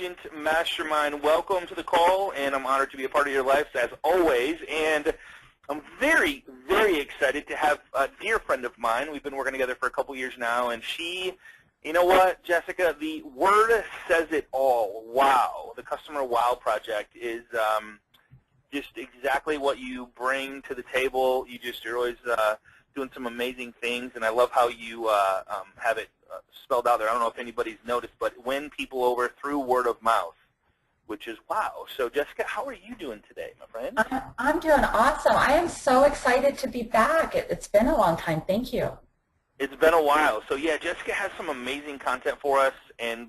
Agent Mastermind. Welcome to the call, and I'm honored to be a part of your lives as always. And I'm very, very excited to have a dear friend of mine. We've been working together for a couple years now, and she, you know what, Jessica, the word says it all. Wow. The Customer Wow Project is just exactly what you bring to the table. You're always doing some amazing things, and I love how you have it spelled out there. I don't know if anybody's noticed, but win people over through word of mouth, which is wow. So, Jessica, how are you doing today, my friend? I'm doing awesome. I am so excited to be back. It's been a long time. Thank you. It's been a while. So, yeah, Jessica has some amazing content for us, and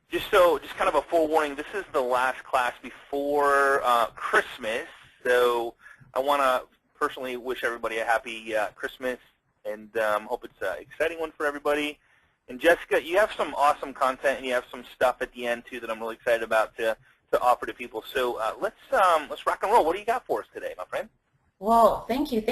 just kind of a forewarning, this is the last class before Christmas, so I want to personally wish everybody a happy Christmas, and hope it's an exciting one for everybody. And Jessica, you have some awesome content, and you have some stuff at the end too that I'm really excited about to offer to people. So let's rock and roll. What do you got for us today, my friend? Well, thank you.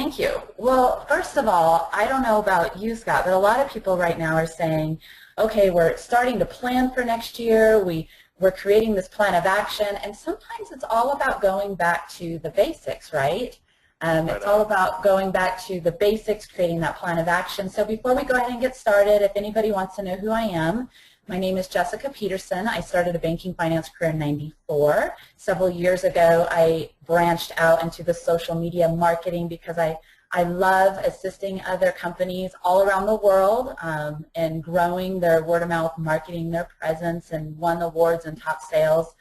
Well, first of all, I don't know about you, Scott, but a lot of people right now are saying, okay, we're starting to plan for next year. We're creating this plan of action, and sometimes it's all about going back to the basics, right? It's all about going back to the basics, creating that plan of action. So before we go ahead and get started, if anybody wants to know who I am, my name is Jessica Peterson. I started a banking finance career in '94. Several years ago, I branched out into the social media marketing because I love assisting other companies all around the world and growing their word-of-mouth marketing, their presence, and won awards and top sales.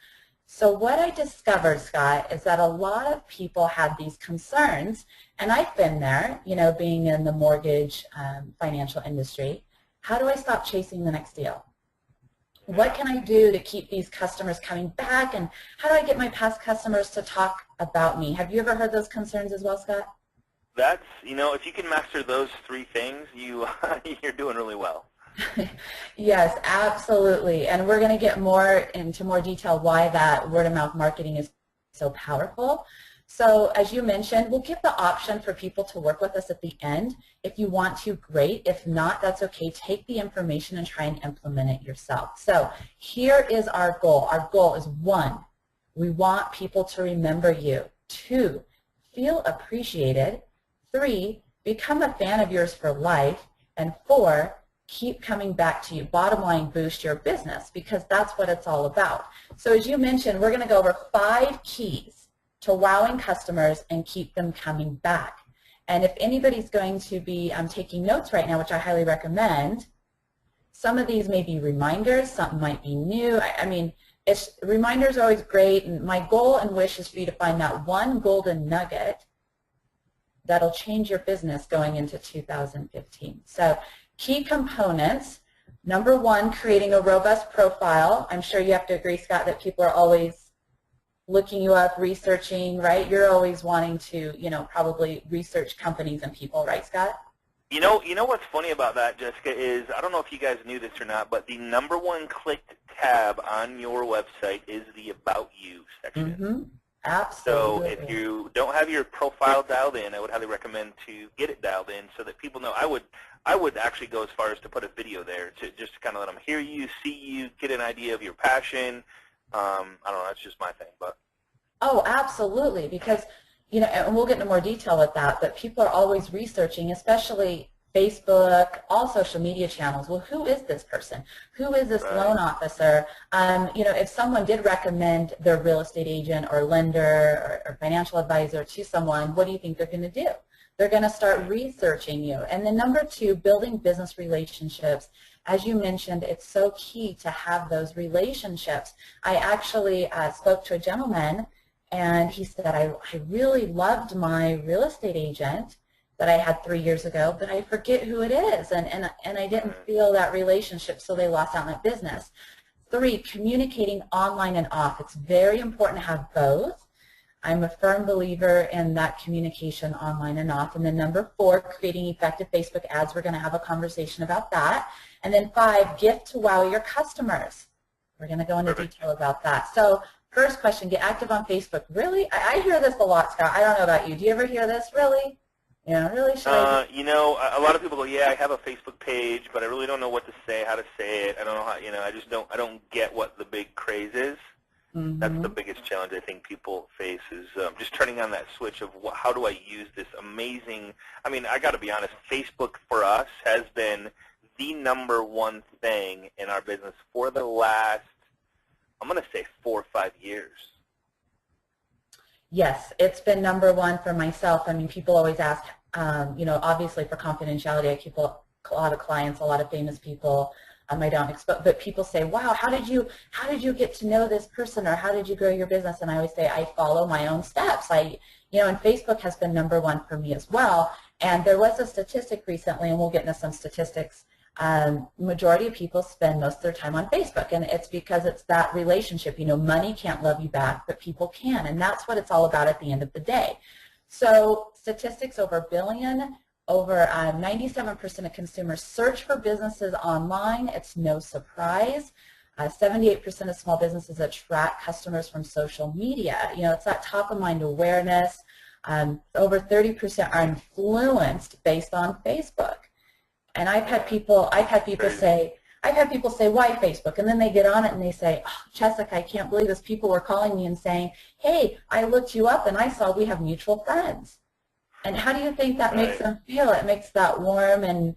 So what I discovered, Scott, is that a lot of people had these concerns, and I've been there, you know, being in the mortgage financial industry. How do I stop chasing the next deal? What can I do to keep these customers coming back, and how do I get my past customers to talk about me? Have you ever heard those concerns as well, Scott? That's, you know, if you can master those three things, you're doing really well. Yes, absolutely. And we're going to get into more detail why that word-of-mouth marketing is so powerful. So as you mentioned, we'll give the option for people to work with us at the end. If you want to, great. If not, that's okay. Take the information and try and implement it yourself. So here is our goal. Our goal is 1, we want people to remember you. 2, feel appreciated. 3, become a fan of yours for life. And 4, keep coming back to you. Bottom line, boost your business, because that's what it's all about. So as you mentioned, we're going to go over 5 keys to wowing customers and keep them coming back. And if anybody's going to be taking notes right now, which I highly recommend, some of these may be reminders, some might be new. I mean, reminders are always great, and my goal and wish is for you to find that one golden nugget that'll change your business going into 2015. So key components, number 1, creating a robust profile. I'm sure you have to agree, Scott, that people are always looking you up, researching, right? You're always wanting to, you know, probably research companies and people, right, Scott? You know what's funny about that, Jessica, is I don't know if you guys knew this or not, but the number 1 clicked tab on your website is the About You section. Mm-hmm. Absolutely. So if you don't have your profile dialed in, I would highly recommend to get it dialed in so that people know. I would actually go as far as to put a video there to just kind of let them hear you, see you, get an idea of your passion. I don't know, that's just my thing. But oh, absolutely, because, you know, and we'll get into more detail with that, but people are always researching, especially Facebook, all social media channels. Well, who is this person? Who is this loan officer? You know, if someone did recommend their real estate agent or lender or financial advisor to someone, what do you think they're going to do? They're going to start researching you. And then number 2, building business relationships. As you mentioned, it's so key to have those relationships. I actually spoke to a gentleman, and he said, I really loved my real estate agent that I had 3 years ago, but I forget who it is, and I didn't feel that relationship, so they lost out on that business. 3, communicating online and off. It's very important to have both. I'm a firm believer in that communication online and off. And then number 4, creating effective Facebook ads. We're going to have a conversation about that. And then 5, gift to wow your customers. We're going to go into detail about that. So first question, get active on Facebook. Really? I hear this a lot, Scott. I don't know about you. Do you ever hear this? Really? Really, should I? You know, a lot of people go, yeah, I have a Facebook page, but I really don't know what to say, how to say it. I don't know how, you know, I don't get what the big craze is. That's the Mm-hmm. biggest challenge I think people face is just turning on that switch of how do I use this amazing, I mean, I got to be honest, Facebook for us has been the #1 thing in our business for the last, I'm going to say 4 or 5 years. Yes, it's been #1 for myself. I mean, people always ask, obviously for confidentiality, I keep a lot of clients, a lot of famous people. I don't expect, but people say, wow, how did you get to know this person, or how did you grow your business? And I always say, I follow my own steps. And Facebook has been #1 for me as well. And there was a statistic recently, and we'll get into some statistics. Majority of people spend most of their time on Facebook, and it's because it's that relationship. Money can't love you back, but people can, and that's what it's all about at the end of the day. So statistics over a billion, over 97% of consumers search for businesses online. It's no surprise. 78% of small businesses attract customers from social media. It's that top of mind awareness. Over 30% are influenced based on Facebook. And I've had people say, why Facebook? And then they get on it and they say, oh, Jessica, I can't believe this. People were calling me and saying, hey, I looked you up and I saw we have mutual friends. And how do you think that makes them feel? It makes that warm and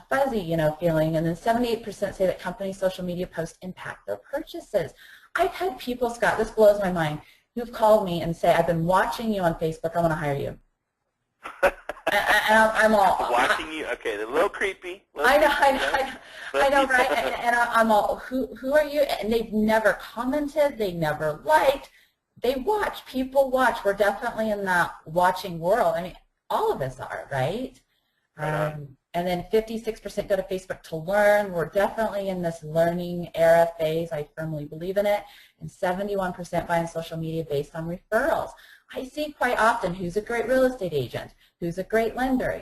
fuzzy, feeling. And then 78% say that company social media posts impact their purchases. I've had people, Scott, this blows my mind, who've called me and say, I've been watching you on Facebook, I want to hire you. And I'm all watching you. Okay, they're a little creepy. I know, right? And I'm all, who are you? And they've never commented. They never liked. They watch. People watch. We're definitely in that watching world. I mean, all of us are, right? And then 56% go to Facebook to learn. We're definitely in this learning era phase. I firmly believe in it. And 71% buy on social media based on referrals. I see quite often who's a great real estate agent, who's a great lender.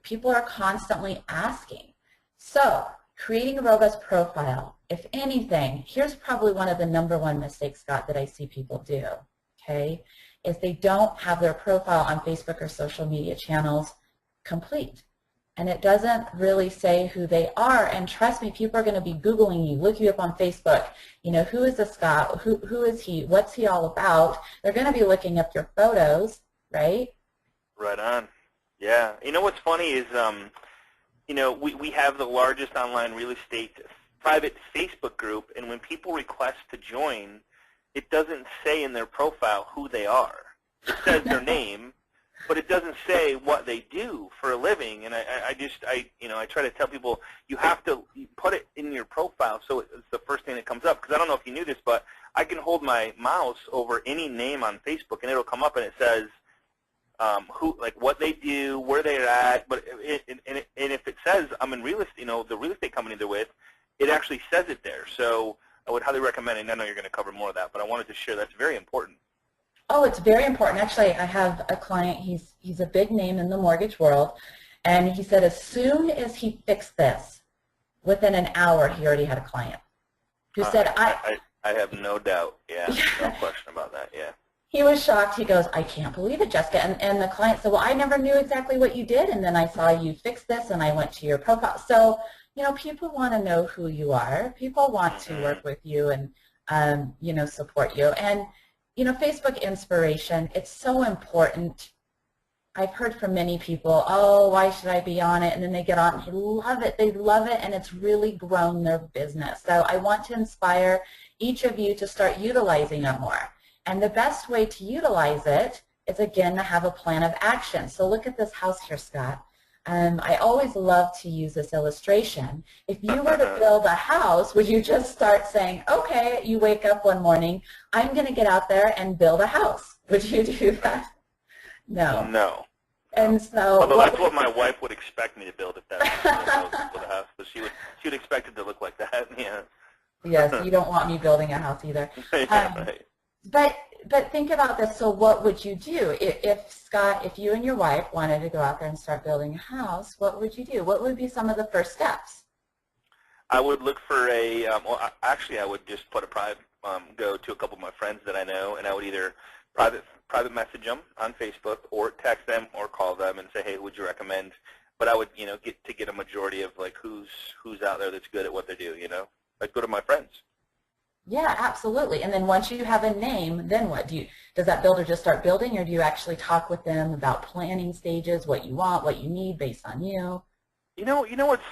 People are constantly asking. So creating a robust profile, if anything, here's probably one of the #1 mistakes, Scott, that I see people do, okay, is they don't have their profile on Facebook or social media channels complete. And it doesn't really say who they are. And trust me, people are going to be Googling you, look you up on Facebook. Who is this Scott? Who is he? What's he all about? They're going to be looking up your photos, right? Right on. Yeah. What's funny is, we have the largest online real estate private Facebook group, and when people request to join, it doesn't say in their profile who they are. It says their name, but it doesn't say what they do for a living. And I try to tell people you have to put it in your profile so it's the first thing that comes up. Because I don't know if you knew this, but I can hold my mouse over any name on Facebook and it'll come up and it says what they do, where they're at. But and if it says I'm in real estate, the real estate company they're with, it actually says it there. So I would highly recommend it. And I know you're going to cover more of that, but I wanted to share that's very important. Oh, it's very important. Actually, I have a client, he's a big name in the mortgage world, and he said as soon as he fixed this, within an hour, he already had a client who said, I have no doubt. Yeah, no question about that, yeah. He was shocked. He goes, I can't believe it, Jessica. And the client said, well, I never knew exactly what you did, and then I saw you fix this, and I went to your profile. So, people want to know who you are. People want to work with you and, support you. And Facebook inspiration, it's so important. I've heard from many people, oh, why should I be on it? And then they get on and they love it. They love it, and it's really grown their business. So I want to inspire each of you to start utilizing it more. And the best way to utilize it is, again, to have a plan of action. So look at this house here, Scott. I always love to use this illustration. If you were to build a house, would you just start saying, okay, you wake up one morning, I'm going to get out there and build a house? Would you do that? No. No. And so, although that's what my wife would expect me to build if that was the house. So she would expect it to look like that. Yeah. Yes, you don't want me building a house either. Yeah, right. But think about this. So what would you do if Scott, if you and your wife wanted to go out there and start building a house? What would you do? What would be some of the first steps? I would look for actually I would just put a private, go to a couple of my friends that I know, and I would either private message them on Facebook, or text them, or call them and say, hey, would you recommend? But I would, get a majority of like who's out there that's good at what they do. Like go to my friends. Yeah, absolutely. And then once you have a name, then what? Does that builder just start building, or do you actually talk with them about planning stages, what you want, what you need based on you? What's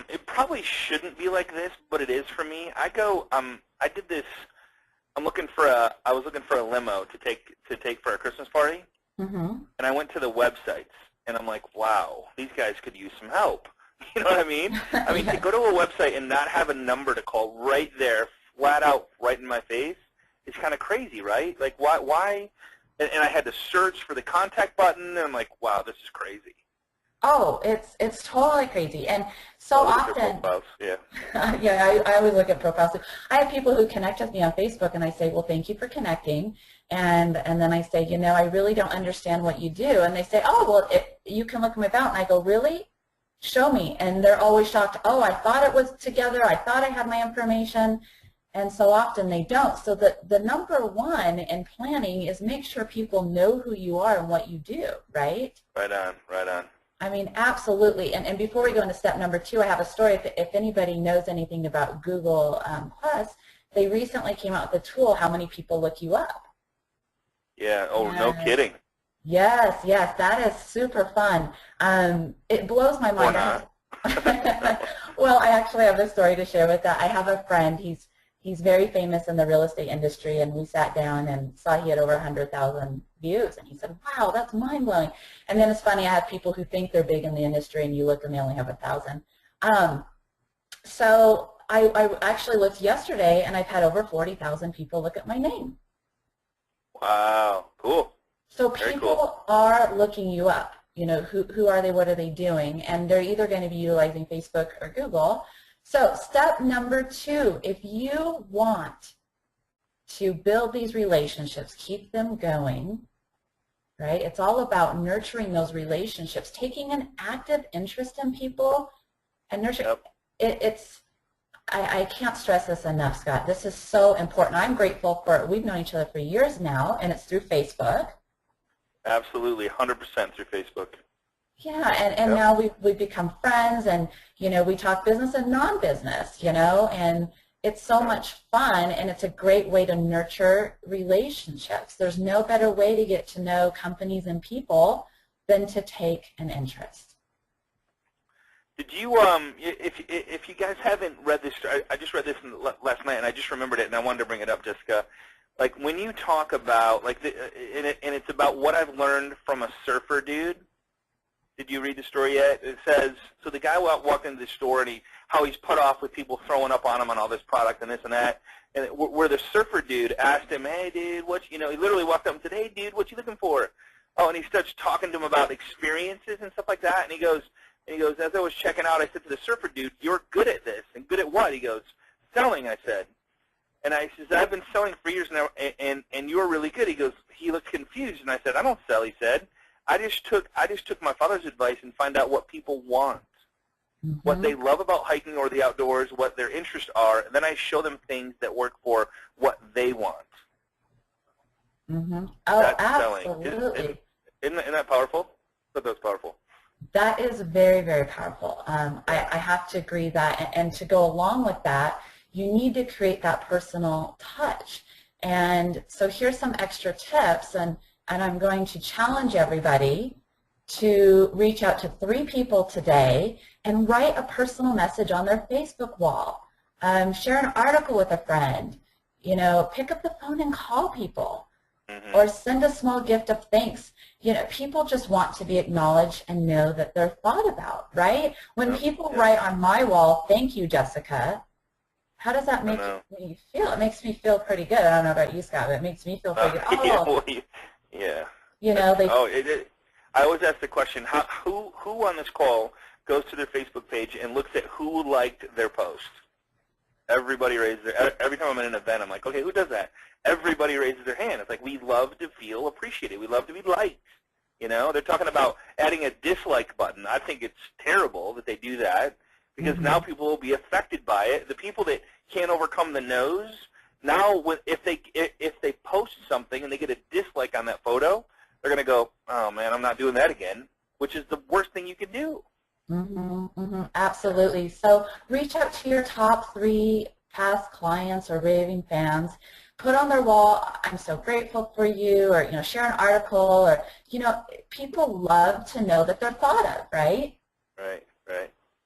it probably shouldn't be like this, but it is for me. I did this. I was looking for a limo to take for a Christmas party, and I went to the websites, and I'm like, wow, these guys could use some help. You know what I mean? I mean, to go to a website and not have a number to call right there, flat out, right in my face, is kind of crazy, right? Like, why? And I had to search for the contact button, and I'm like, wow, this is crazy. Oh, it's totally crazy. And so often, yeah. Yeah, I always look at profiles. I have people who connect with me on Facebook, and I say, well, thank you for connecting. And then I say, I really don't understand what you do. And they say, oh, well, you can look at my account. And I go, really? Show me. And they're always shocked. Oh, I thought it was together. I thought I had my information. And so often they don't. So the number one in planning is make sure people know who you are and what you do, right? Right on, right on. I mean, absolutely. And before we go into step number 2, I have a story. If anybody knows anything about Google Plus, they recently came out with a tool, how many people look you up. Yeah, oh, no kidding. Yes, that is super fun. It blows my mind. Well, I actually have a story to share with that. I have a friend, he's very famous in the real estate industry, and we sat down and saw he had over 100,000 views, and he said, wow, that's mind-blowing. And then it's funny, I have people who think they're big in the industry, and you look and they only have 1,000. So I actually looked yesterday, and I've had over 40,000 people look at my name. Wow, cool. So people are looking you up. Who are they, what are they doing? And they're either going to be utilizing Facebook or Google. So step number 2, if you want to build these relationships, keep them going, right? It's all about nurturing those relationships, taking an active interest in people and nurturing. Yep. I can't stress this enough, Scott. This is so important. I'm grateful for it. We've known each other for years now, and it's through Facebook. Absolutely, 100% through Facebook. Yeah, and yep. Now we've become friends, and we talk business and non-business, and it's so much fun, and it's a great way to nurture relationships. There's no better way to get to know companies and people than to take an interest. Did you, if you guys haven't read this, I just read this last night, and I just remembered it, and I wanted to bring it up, Jessica. Like when you talk about, and it's about what I've learned from a surfer dude. Did you read the story yet? It says, so the guy walked into the store, and how he's put off with people throwing up on him on all this product and this and that, and where the surfer dude asked him, hey, dude, he literally walked up and said, hey, dude, what you looking for? Oh, and he starts talking to him about experiences and stuff like that, and he goes, as I was checking out, I said to the surfer dude, you're good at this. And good at what? He goes, selling, I said. And I says, I've been selling for years now, and you're really good. He goes, he looked confused, and I said, I don't sell, he said. I just took my father's advice and find out what people want, what they love about hiking or the outdoors, what their interests are, and then I show them things that work for what they want. Oh, that's absolutely. Selling. Isn't that powerful? I thought that was powerful. That is very, very powerful. I have to agree that, and to go along with that, you need to create that personal touch. And so here's some extra tips, and I'm going to challenge everybody to reach out to 3 people today and write a personal message on their Facebook wall. Share an article with a friend. Pick up the phone and call people. Or send a small gift of thanks. People just want to be acknowledged and know that they're thought about, right? When people write on my wall, thank you, Jessica, how does that make me feel? It makes me feel pretty good. I don't know about you, Scott, but it makes me feel pretty good. Yeah. I always ask the question, who on this call goes to their Facebook page and looks at who liked their post? Everybody raises every time I'm at an event, I'm like, okay, who does that? Everybody raises their hand. It's like we love to feel appreciated. We love to be liked. They're talking about adding a dislike button. I think it's terrible that they do that because now people will be affected by it. The people that can't overcome the no's, now if they post something and they get a dislike on that photo, they're going to go, oh man, I'm not doing that again, which is the worst thing you can do. Absolutely. So reach out to your top 3 past clients or raving fans. Put on their wall, I'm so grateful for you, or share an article, or people love to know that they're thought of, right? Right.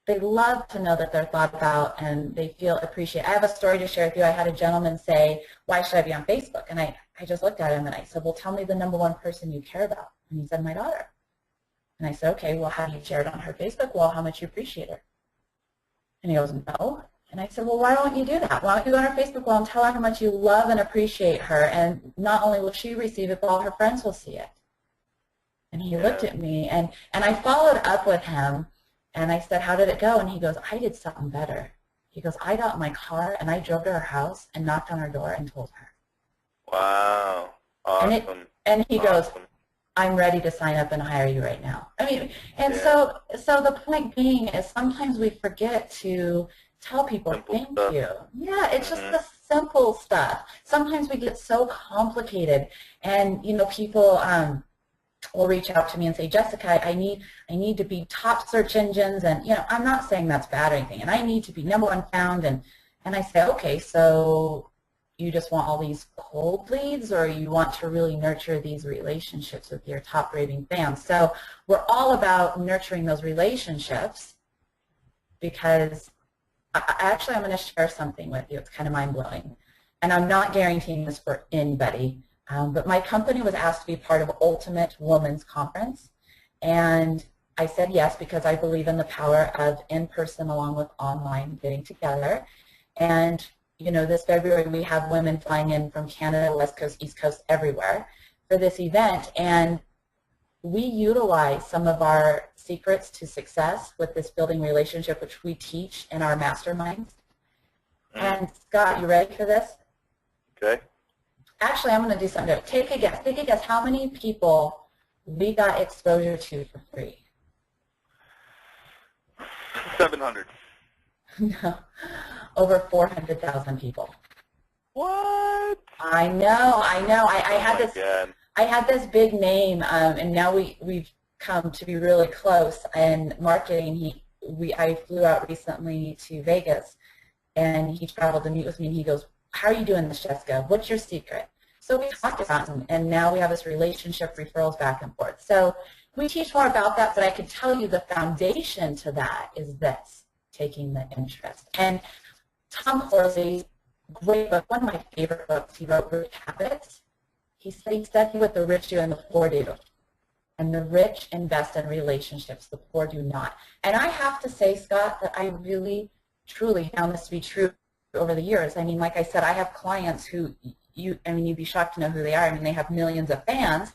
They love to know that they're thought about and they feel appreciated. I have a story to share with you. I had a gentleman say, why should I be on Facebook? And I just looked at him and I said, well, tell me the #1 person you care about. And he said, my daughter. And I said, okay, well, have you shared on her Facebook wall how much you appreciate her? And he goes, no. And I said, well, why don't you do that? Why don't you go on her Facebook wall and tell her how much you love and appreciate her, and not only will she receive it, but all her friends will see it. And he looked at me, and I followed up with him, and I said, how did it go? And he goes, I did something better. He goes, I got in my car, and I drove to her house and knocked on her door and told her. Wow. Awesome. And he goes, I'm ready to sign up and hire you right now. I mean, and so the point being is sometimes we forget to tell people thank you. Yeah, it's just the simple stuff. Sometimes we get so complicated, and people will reach out to me and say, Jessica, I need to be top search engines, and I'm not saying that's bad or anything, and I need to be #1 found, and I say, okay, so you just want all these cold leads, or you want to really nurture these relationships with your top raving fans? So we're all about nurturing those relationships, because actually I'm going to share something with you. It's kind of mind-blowing, and I'm not guaranteeing this for anybody, but my company was asked to be part of Ultimate Women's Conference, and I said yes because I believe in the power of in-person along with online getting together. And this February we have women flying in from Canada, West Coast, East Coast, everywhere for this event, and we utilize some of our secrets to success with this building relationship, which we teach in our masterminds. And Scott, you ready for this? Okay. Actually, I'm going to do something. Take a guess. Take a guess how many people we got exposure to for free. 700. No, over 400,000 people. What? I know. I had this big name, and now we've come to be really close in marketing. I flew out recently to Vegas, and he traveled to meet with me, and he goes, how are you doing this, Jessica? What's your secret? So we talked about it, and now we have this relationship, referrals back and forth. So we teach more about that, but I can tell you the foundation to that is this, taking the interest. And Tom Corley's great book, one of my favorite books, he wrote Rich Habits. He said he studied what the rich do and the poor do. And the rich invest in relationships, the poor do not. And I have to say, Scott, that I really, truly found this to be true over the years. I mean, like I said, I have clients who, you'd be shocked to know who they are. I mean, they have millions of fans,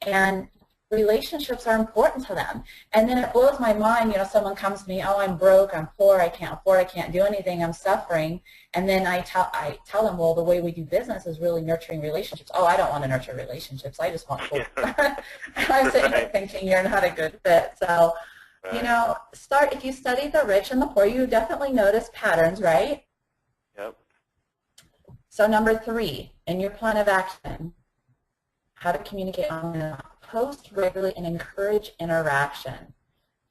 and relationships are important to them. And then it blows my mind, someone comes to me, oh, I'm broke, I'm poor, I can't afford, I can't do anything, I'm suffering. And then I tell them, well, the way we do business is really nurturing relationships. Oh, I don't want to nurture relationships. I just want full. I'm sitting here thinking you're not a good fit. So, if you study the rich and the poor, you definitely notice patterns, right? Yep. So number 3, in your plan of action, how to communicate online. Post regularly and encourage interaction.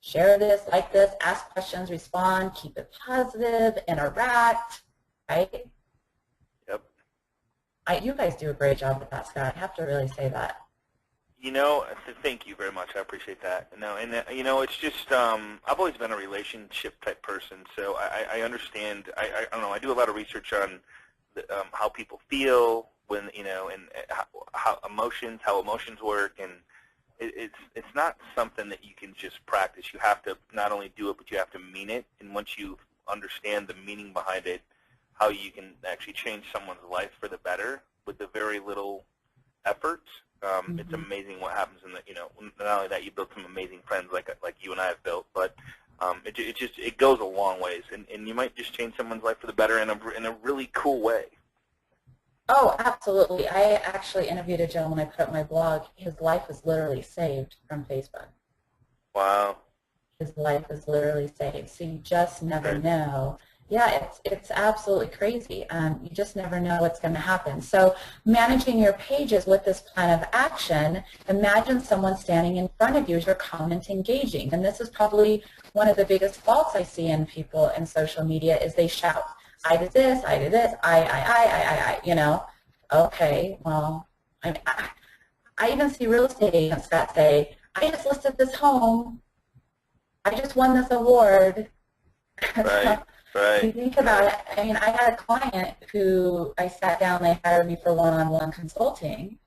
Share this, like this, ask questions, respond, keep it positive, interact, right? Yep. You guys do a great job with that, Scott. I have to really say that. Thank you very much. I appreciate that. It's just I've always been a relationship type person, so I understand. I don't know. I do a lot of research on how people feel when and how emotions work, and it's not something that you can just practice. You have to not only do it, but you have to mean it. And once you understand the meaning behind it, how you can actually change someone's life for the better with the very little effort. It's amazing what happens in not only that you build some amazing friends like you and I have built, but it goes a long ways, and you might just change someone's life for the better in a really cool way. Oh, absolutely. I actually interviewed a gentleman I put up my blog. His life was literally saved from Facebook. Wow. His life was literally saved. So you just never know. Yeah, it's absolutely crazy. You just never know what's going to happen. So managing your pages with this plan of action, imagine someone standing in front of you as your comment engaging. And this is probably one of the biggest faults I see in people in social media is they shout, I did this, I, you know. Okay, well, I even see real estate agents that say, I just listed this home, I just won this award. Right, You right. think about it, I mean, I had a client who I sat down, they hired me for one-on-one consulting,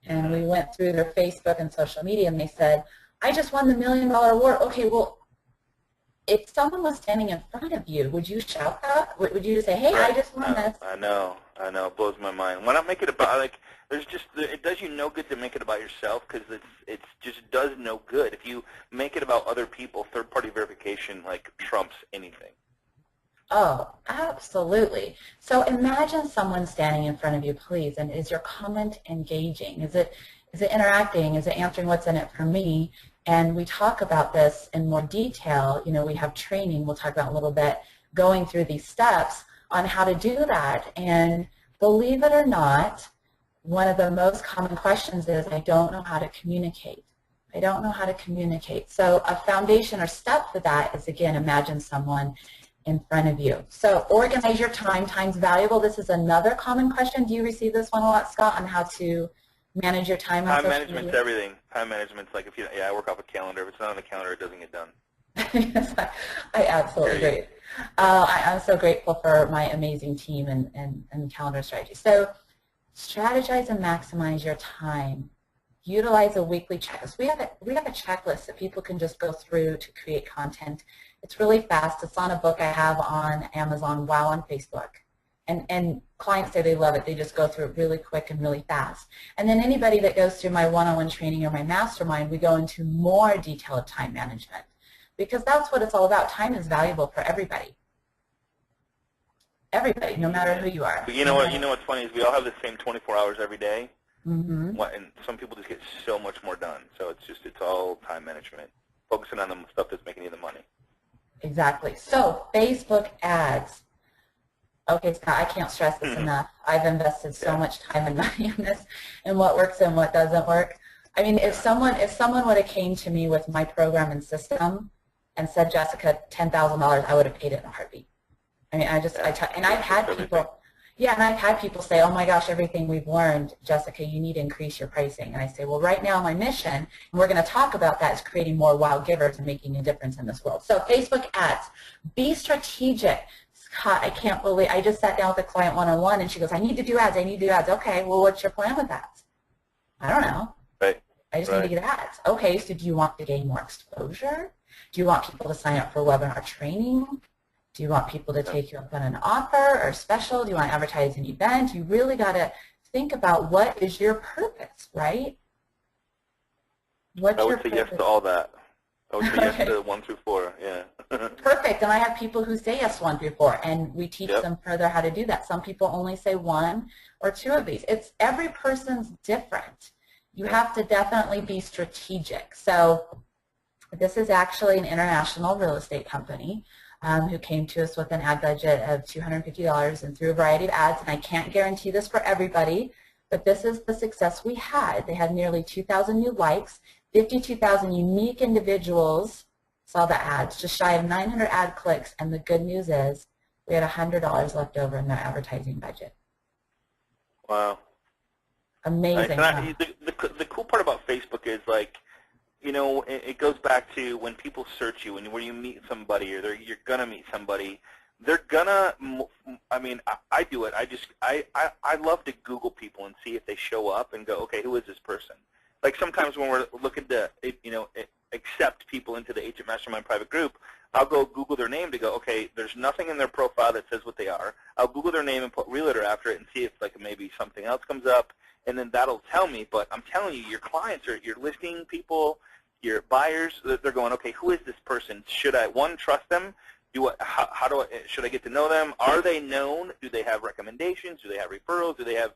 and we went through their Facebook and social media, and they said, I just won the $1 million award. Okay, well, if someone was standing in front of you, would you shout that? Would you say, hey, I Right. just won this? I know. It blows my mind. Why not make it about, like, it does you no good to make it about yourself because it just does no good. If you make it about other people, third-party verification, like, trumps anything. Oh, absolutely. So imagine someone standing in front of you, please, and is your comment engaging? Is it interacting? Is it answering what's in it for me? And we talk about this in more detail. You know, we have training. We'll talk about a little bit going through these steps on how to do that. And believe it or not, one of the most common questions is, I don't know how to communicate. I don't know how to communicate. So a foundation or step for that is, again, imagine someone in front of you. So organize your time. Time's valuable. This is another common question. Do you receive this one a lot, Scott, on how to manage your time on Time social management's media? everything. Time management's like, I work off a calendar. If it's not on the calendar, it doesn't get done. Yes, I absolutely Period. agree. I'm so grateful for my amazing team and calendar strategy. So strategize and maximize your time. Utilize a weekly checklist. We have a checklist that people can just go through to create content. It's really fast. It's on a book I have on Amazon, Wow on Facebook. And clients say they love it. They just go through it really quick and really fast. And then anybody that goes through my one-on-one training or my mastermind, we go into more detail of time management because that's what it's all about. Time is valuable for everybody. Everybody, no matter who you are. But you know what? You know what's funny is we all have the same 24 hours every day. Mm-hmm. And some people just get so much more done. So it's all time management, focusing on the stuff that's making you the money. Exactly. So Facebook ads. Okay, Scott, I can't stress this enough. I've invested so much time and money in this and what works and what doesn't work. I mean, if someone would have came to me with my program and system and said, Jessica, $10,000, I would have paid it in a heartbeat. I mean, and I've had people, yeah, and I've had people say, oh my gosh, everything we've learned, Jessica, you need to increase your pricing. And I say, well, right now my mission, and we're going to talk about that, is creating more wow givers and making a difference in this world. So Facebook ads, be strategic. Scott, I can't believe, I just sat down with a client one-on-one and she goes, I need to do ads, I need to do ads. Okay, well, what's your plan with ads? I don't know. Right. I just need to get ads. Okay, so do you want to gain more exposure? Do you want people to sign up for webinar training? Do you want people to take you up on an offer or special? Do you want to advertise an event? You really got to think about what is your purpose, right? What's your purpose? I would say yes to all that. I would say yes to 1 through 4, yeah. Perfect, and I have people who say yes 1 through 4, and we teach them further how to do that. Some people only say 1 or 2 of these. Every person's different. You have to definitely be strategic. So this is actually an international real estate company who came to us with an ad budget of $250 and through a variety of ads, and I can't guarantee this for everybody, but this is the success we had. They had nearly 2,000 new likes, 52,000 unique individuals saw the ads, just shy of 900 ad clicks, and the good news is we had $100 left over in their advertising budget. Wow. Amazing. The cool part about Facebook is, like, you know, it goes back to when people search you and where you meet somebody or you're going to meet somebody, they're going to, I mean, I do it. I love to Google people and see if they show up and go, okay, who is this person? Like sometimes when we're looking to, you know, accept people into the Agent Mastermind private group, I'll go Google their name to go, okay, there's nothing in their profile that says what they are. I'll Google their name and put realtor after it and see if like maybe something else comes up, and then that'll tell me. But I'm telling you, your clients are your listing people, your buyers, they're going, okay, who is this person? Should I, one, trust them? Should I get to know them? Are they known? Do they have recommendations? Do they have referrals? Do they have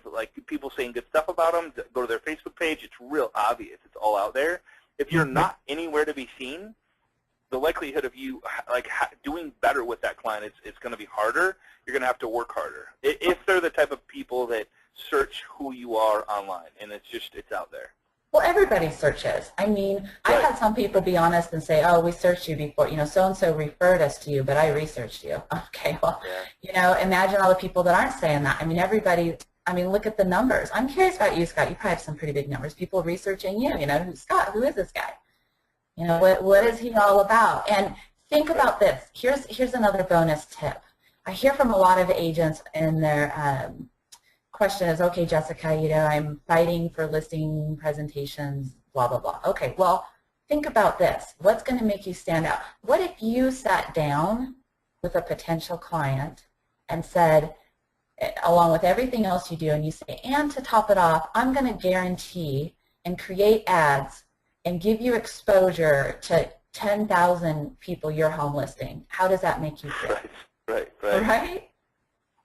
like people saying good stuff about them? Go to their Facebook page. It's real obvious. It's all out there. If you're not anywhere to be seen, the likelihood of you doing better with that client, it's going to be harder. You're going to have to work harder if they're the type of people that search who you are online, and it's out there. Well, everybody searches. I mean, Right. I've had some people be honest and say, oh, we searched you before, so-and-so referred us to you, but I researched you. Okay, well, imagine all the people that aren't saying that. I mean, everybody, look at the numbers. I'm curious about you, Scott. You probably have some pretty big numbers. People researching you, Scott, who is this guy? What is he all about? And think about this. Here's another bonus tip. I hear from a lot of agents in their question is, okay, Jessica, I'm fighting for listing presentations, blah, blah, blah. Okay, well, think about this. What's going to make you stand out? What if you sat down with a potential client and said, along with everything else you do, and you say, and to top it off, I'm going to guarantee and create ads and give you exposure to 10,000 people your home listing. How does that make you feel? Right. Right?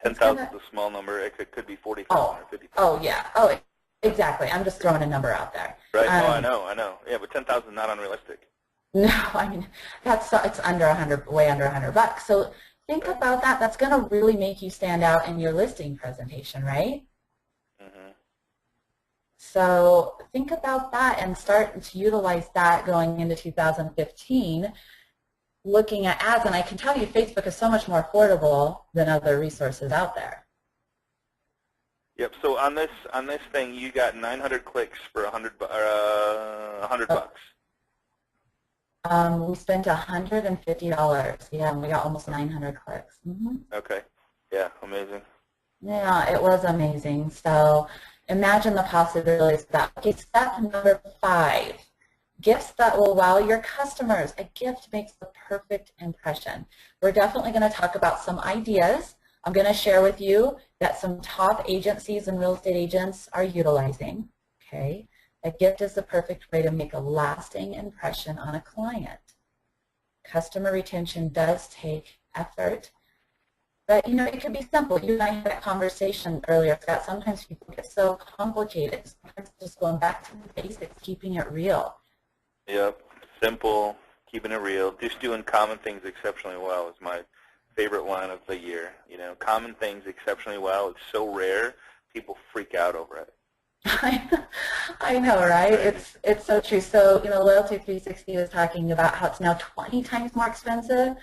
10,000 is a small number. It could be 40,000 or 50,000. Oh, yeah. Oh, exactly. I'm just throwing a number out there. Right. I know. Yeah, but 10,000 is not unrealistic. No, it's under 100, way under $100. So think about that. That's going to really make you stand out in your listing presentation, right? Mm-hmm. So think about that and start to utilize that going into 2015. Looking at ads, and I can tell you Facebook is so much more affordable than other resources out there. Yep. So on this thing, you got 900 clicks for $100 bucks. We spent $150. Yeah, and we got almost 900 clicks. Mm-hmm. Okay. Yeah, amazing. Yeah, it was amazing. So imagine the possibilities of that. Okay, step number 5. Gifts that will wow your customers. A gift makes the perfect impression. We're definitely going to talk about some ideas. I'm going to share with you that some top agencies and real estate agents are utilizing. Okay, a gift is the perfect way to make a lasting impression on a client. Customer retention does take effort, but it can be simple. You and I had that conversation earlier, Scott. Sometimes people get so complicated. Sometimes just going back to the basics, keeping it real. Yep, simple, keeping it real, just doing common things exceptionally well is my favorite line of the year. Common things exceptionally well. It's so rare, people freak out over it. I know, right? It's so true. So, Loyalty 360 is talking about how it's now 20 times more expensive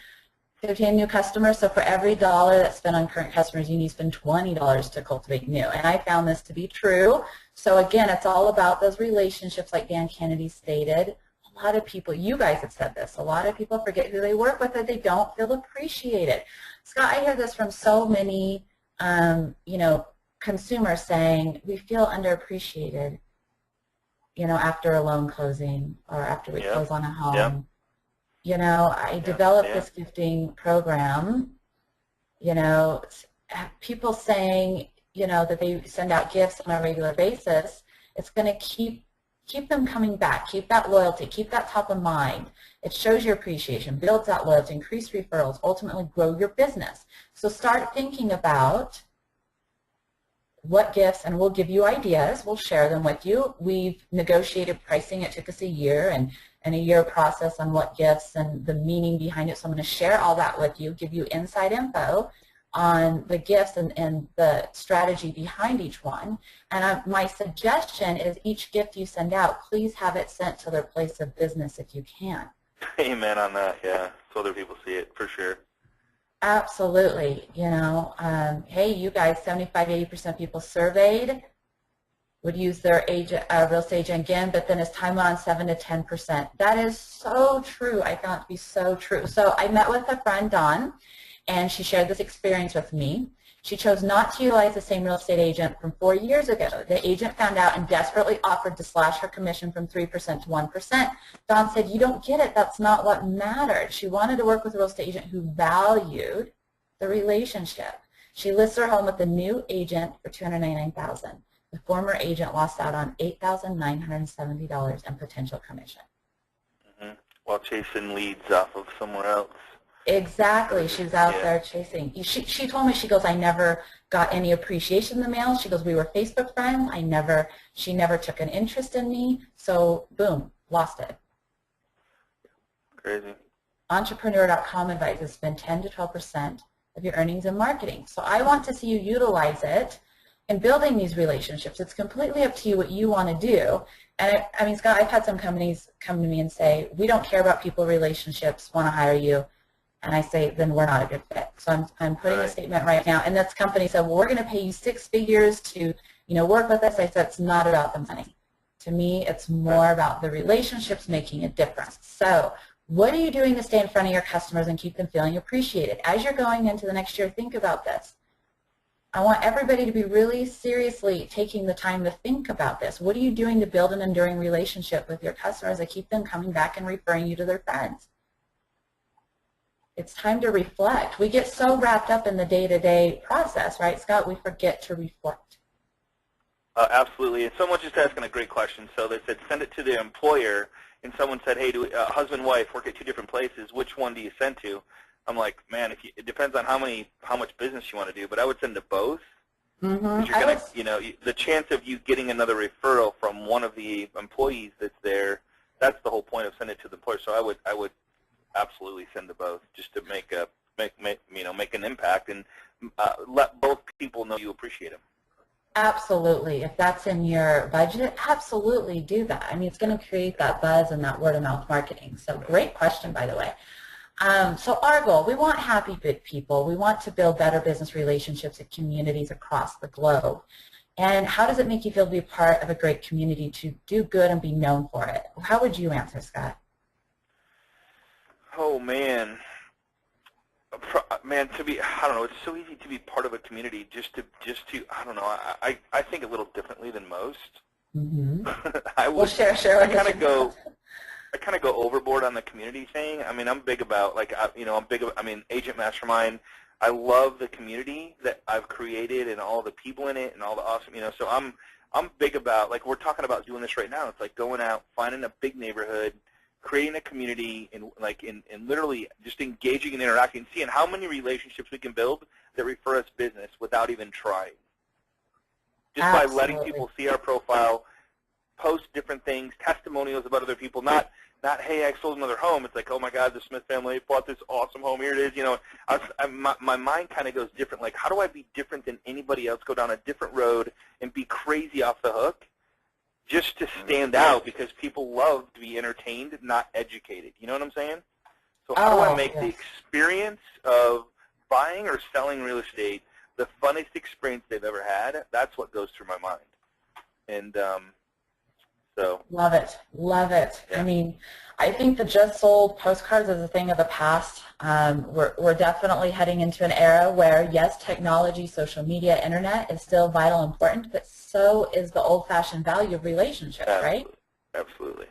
to obtain new customers. So for every dollar that's spent on current customers, you need to spend $20 to cultivate new. And I found this to be true. So again, it's all about those relationships, like Dan Kennedy stated. A lot of people, you guys have said this, a lot of people forget who they work with, or they don't feel appreciated. Scott, I hear this from so many, consumers saying, we feel underappreciated, after a loan closing or after we close on a home. I developed this gifting program, people saying, that they send out gifts on a regular basis. It's going to keep them coming back, keep that loyalty, keep that top of mind. It shows your appreciation, builds that loyalty, increase referrals, ultimately grow your business. So start thinking about what gifts, and we'll give you ideas. We'll share them with you. We've negotiated pricing. It took us a year and a year process on what gifts and the meaning behind it. So I'm going to share all that with you, give you inside info on the gifts and the strategy behind each one. And my suggestion is each gift you send out, please have it sent to their place of business if you can. Amen on that, yeah. So other people see it, for sure. Absolutely. Hey, you guys, 75–80% people surveyed would use their real estate agent again, but then as time went on, 7 to 10%. That is so true. I found it to be so true. So I met with a friend, Dawn, and she shared this experience with me. She chose not to utilize the same real estate agent from 4 years ago. The agent found out and desperately offered to slash her commission from 3% to 1%. Dawn said, you don't get it. That's not what mattered. She wanted to work with a real estate agent who valued the relationship. She lists her home with the new agent for $299,000. The former agent lost out on $8,970 in potential commission. Mm-hmm. While chasing leads off of somewhere else. Exactly. She's out there chasing. She told me, she goes, I never got any appreciation in the mail. She goes, we were Facebook friends. She never took an interest in me. So, boom, lost it. Crazy. Entrepreneur.com advises spend 10 to 12% of your earnings in marketing. So I want to see you utilize it in building these relationships. It's completely up to you what you want to do. And I mean, Scott, I've had some companies come to me and say, we don't care about people relationships, want to hire you. And I say, then we're not a good fit. So I'm putting a statement right now. And this company said, well, we're going to pay you 6 figures to, work with us. I said, it's not about the money. To me, it's more about the relationships making a difference. So what are you doing to stay in front of your customers and keep them feeling appreciated? As you're going into the next year, think about this. I want everybody to be really seriously taking the time to think about this. What are you doing to build an enduring relationship with your customers that keep them coming back and referring you to their friends? It's time to reflect. We get so wrapped up in the day-to-day process, right, Scott? We forget to reflect. Absolutely. And someone just asking a great question. So they said send it to the employer, and someone said, hey, do husband and wife work at 2 different places? Which one do you send to? I'm like, man, it depends on how much business you want to do, but I would send to both. Mm-hmm. You're gonna, the chance of you getting another referral from one of the employees that's there, that's the whole point of sending it to the employer. So I would absolutely send to both, just to make an impact and let both people know you appreciate them. Absolutely. If that's in your budget, absolutely do that. I mean, it's going to create that buzz and that word-of-mouth marketing. So great question, by the way. So our goal, we want happy, good people. We want to build better business relationships at communities across the globe. And how does it make you feel to be part of a great community, to do good and be known for it? How would you answer, Scott? Oh, man, I don't know, it's so easy to be part of a community, just to I don't know, I think a little differently than most. Mm-hmm. Well, share I kind of go overboard on the community thing. I mean, I'm big about, Agent Mastermind. I love the community that I've created and all the people in it and all the awesome, so I'm big about, like, we're talking about doing this right now. It's like going out, finding a big neighborhood, creating a community, and literally just engaging and interacting, seeing how many relationships we can build that refer us business without even trying. Just Absolutely. By letting people see our profile, post different things, testimonials about other people, not hey, I sold another home. It's like, oh my God, the Smith family bought this awesome home. Here it is. My mind kind of goes different. Like, how do I be different than anybody else? Go down a different road and be crazy off the hook, just to stand out, because people love to be entertained, not educated. You know what I'm saying? So how do I make the experience of buying or selling real estate the funnest experience they've ever had? That's what goes through my mind. And so. Love it. Love it. Yeah. I mean, I think the just sold postcards is a thing of the past. We're definitely heading into an era where, yes, technology, social media, internet is still vital and important, but so is the old-fashioned value of relationships, right? Absolutely.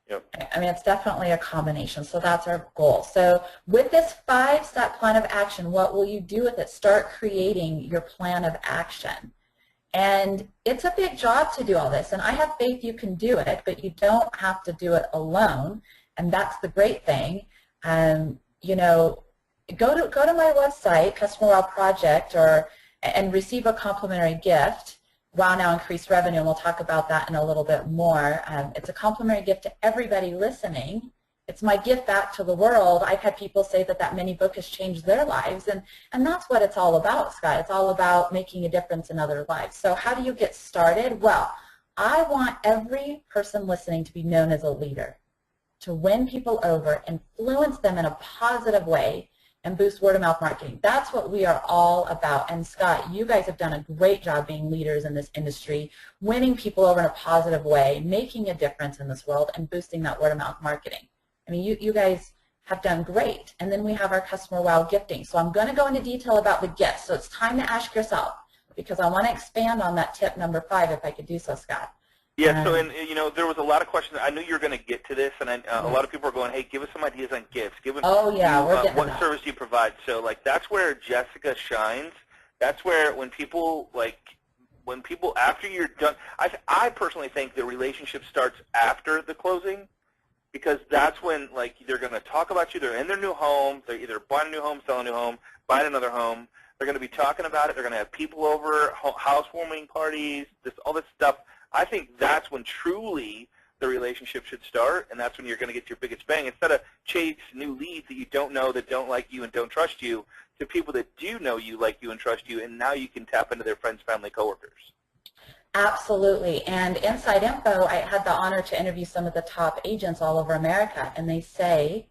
Yep. I mean, it's definitely a combination, so that's our goal. So with this 5-step plan of action, what will you do with it? Start creating your plan of action. And it's a big job to do all this, and I have faith you can do it, but you don't have to do it alone, and that's the great thing. Go to my website, Customer Wow Project, and receive a complimentary gift. Wow Now Increased Revenue, and we'll talk about that in a little bit more. It's a complimentary gift to everybody listening. It's my gift back to the world. I've had people say that mini book has changed their lives, and that's what it's all about, Scott. It's all about making a difference in other lives. So how do you get started? Well, I want every person listening to be known as a leader, to win people over, influence them in a positive way, and boost word-of-mouth marketing. That's what we are all about. And Scott, you guys have done a great job being leaders in this industry, winning people over in a positive way, making a difference in this world, and boosting that word-of-mouth marketing. I mean, you guys have done great. And then we have our Customer Wow gifting. So I'm going to go into detail about the gifts. So it's time to ask yourself, because I want to expand on that tip number 5, if I could do so, Scott. Yeah, so, there was a lot of questions. I knew you were going to get to this, and a lot of people are going, hey, give us some ideas on gifts. Give us what service you provide. So, that's where Jessica shines. That's where when people, after you're done, I personally think the relationship starts after the closing, because that's when, they're going to talk about you. They're in their new home. They're either buying a new home, selling a new home, buying another home. They're going to be talking about it. They're going to have people over, housewarming parties, all this stuff. I think that's when truly the relationship should start, and that's when you're going to get your biggest bang. Instead of chase new leads that you don't know, that don't like you and don't trust you, to people that do know you, like you, and trust you, and now you can tap into their friends, family, coworkers. Absolutely. And Inside Info, I had the honor to interview some of the top agents all over America, and they say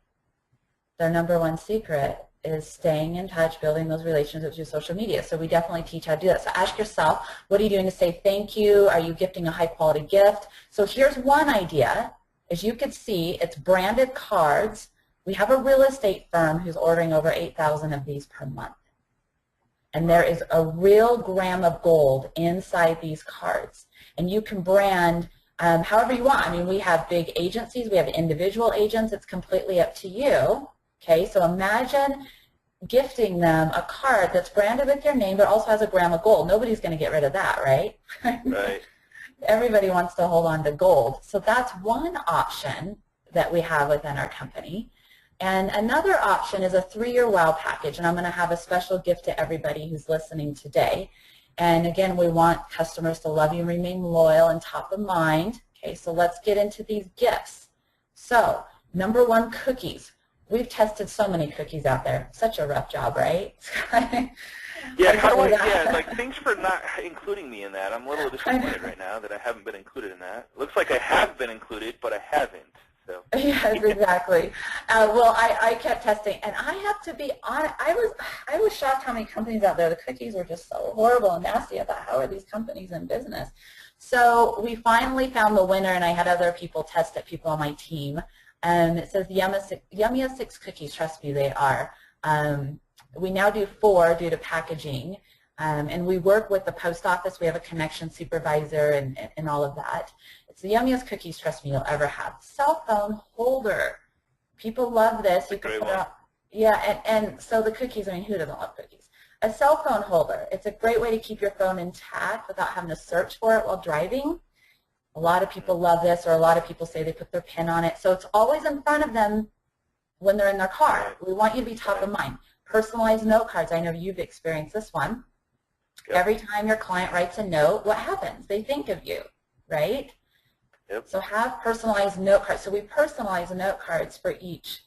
their number one secret is staying in touch, building those relationships through social media. So we definitely teach how to do that. So ask yourself, what are you doing to say thank you? Are you gifting a high-quality gift? So here's one idea. As you can see, it's branded cards. We have a real estate firm who's ordering over 8,000 of these per month. And there is a real gram of gold inside these cards. And you can brand however you want. I mean, we have big agencies. We have individual agents. It's completely up to you. Okay, so imagine gifting them a card that's branded with your name but also has a gram of gold. Nobody's going to get rid of that, right? Right. Everybody wants to hold on to gold. So that's one option that we have within our company. And another option is a 3-year wow package, and I'm going to have a special gift to everybody who's listening today. And again, we want customers to love you and remain loyal and top of mind. Okay, so let's get into these gifts. So, number one, cookies. We've tested so many cookies out there. Such a rough job, right? Yeah, how do I, yeah, like, thanks for not including me in that. I'm a little disappointed right now that I haven't been included in that. Looks like I have been included, but I haven't. So. Yes, exactly. Well, I kept testing, and I have to be honest, I was shocked how many companies out there, the cookies were just so horrible and nasty. I thought, how are these companies in business? So we finally found the winner, and I had other people test it, people on my team. It says yummiest 6 cookies, trust me, they are. We now do 4 due to packaging, and we work with the post office. We have a connection supervisor and all of that. It's the yummiest cookies, trust me, you'll ever have. Cell phone holder. People love this. You can put it on, yeah, and so the cookies, I mean, who doesn't love cookies? A cell phone holder. It's a great way to keep your phone intact without having to search for it while driving. A lot of people love this, or a lot of people say they put their PIN on it. So it's always in front of them when they're in their car. We want you to be top of mind. Personalized note cards. I know you've experienced this one. Yep. Every time your client writes a note, what happens? They think of you, right? Yep. So have personalized note cards. So we personalize note cards for each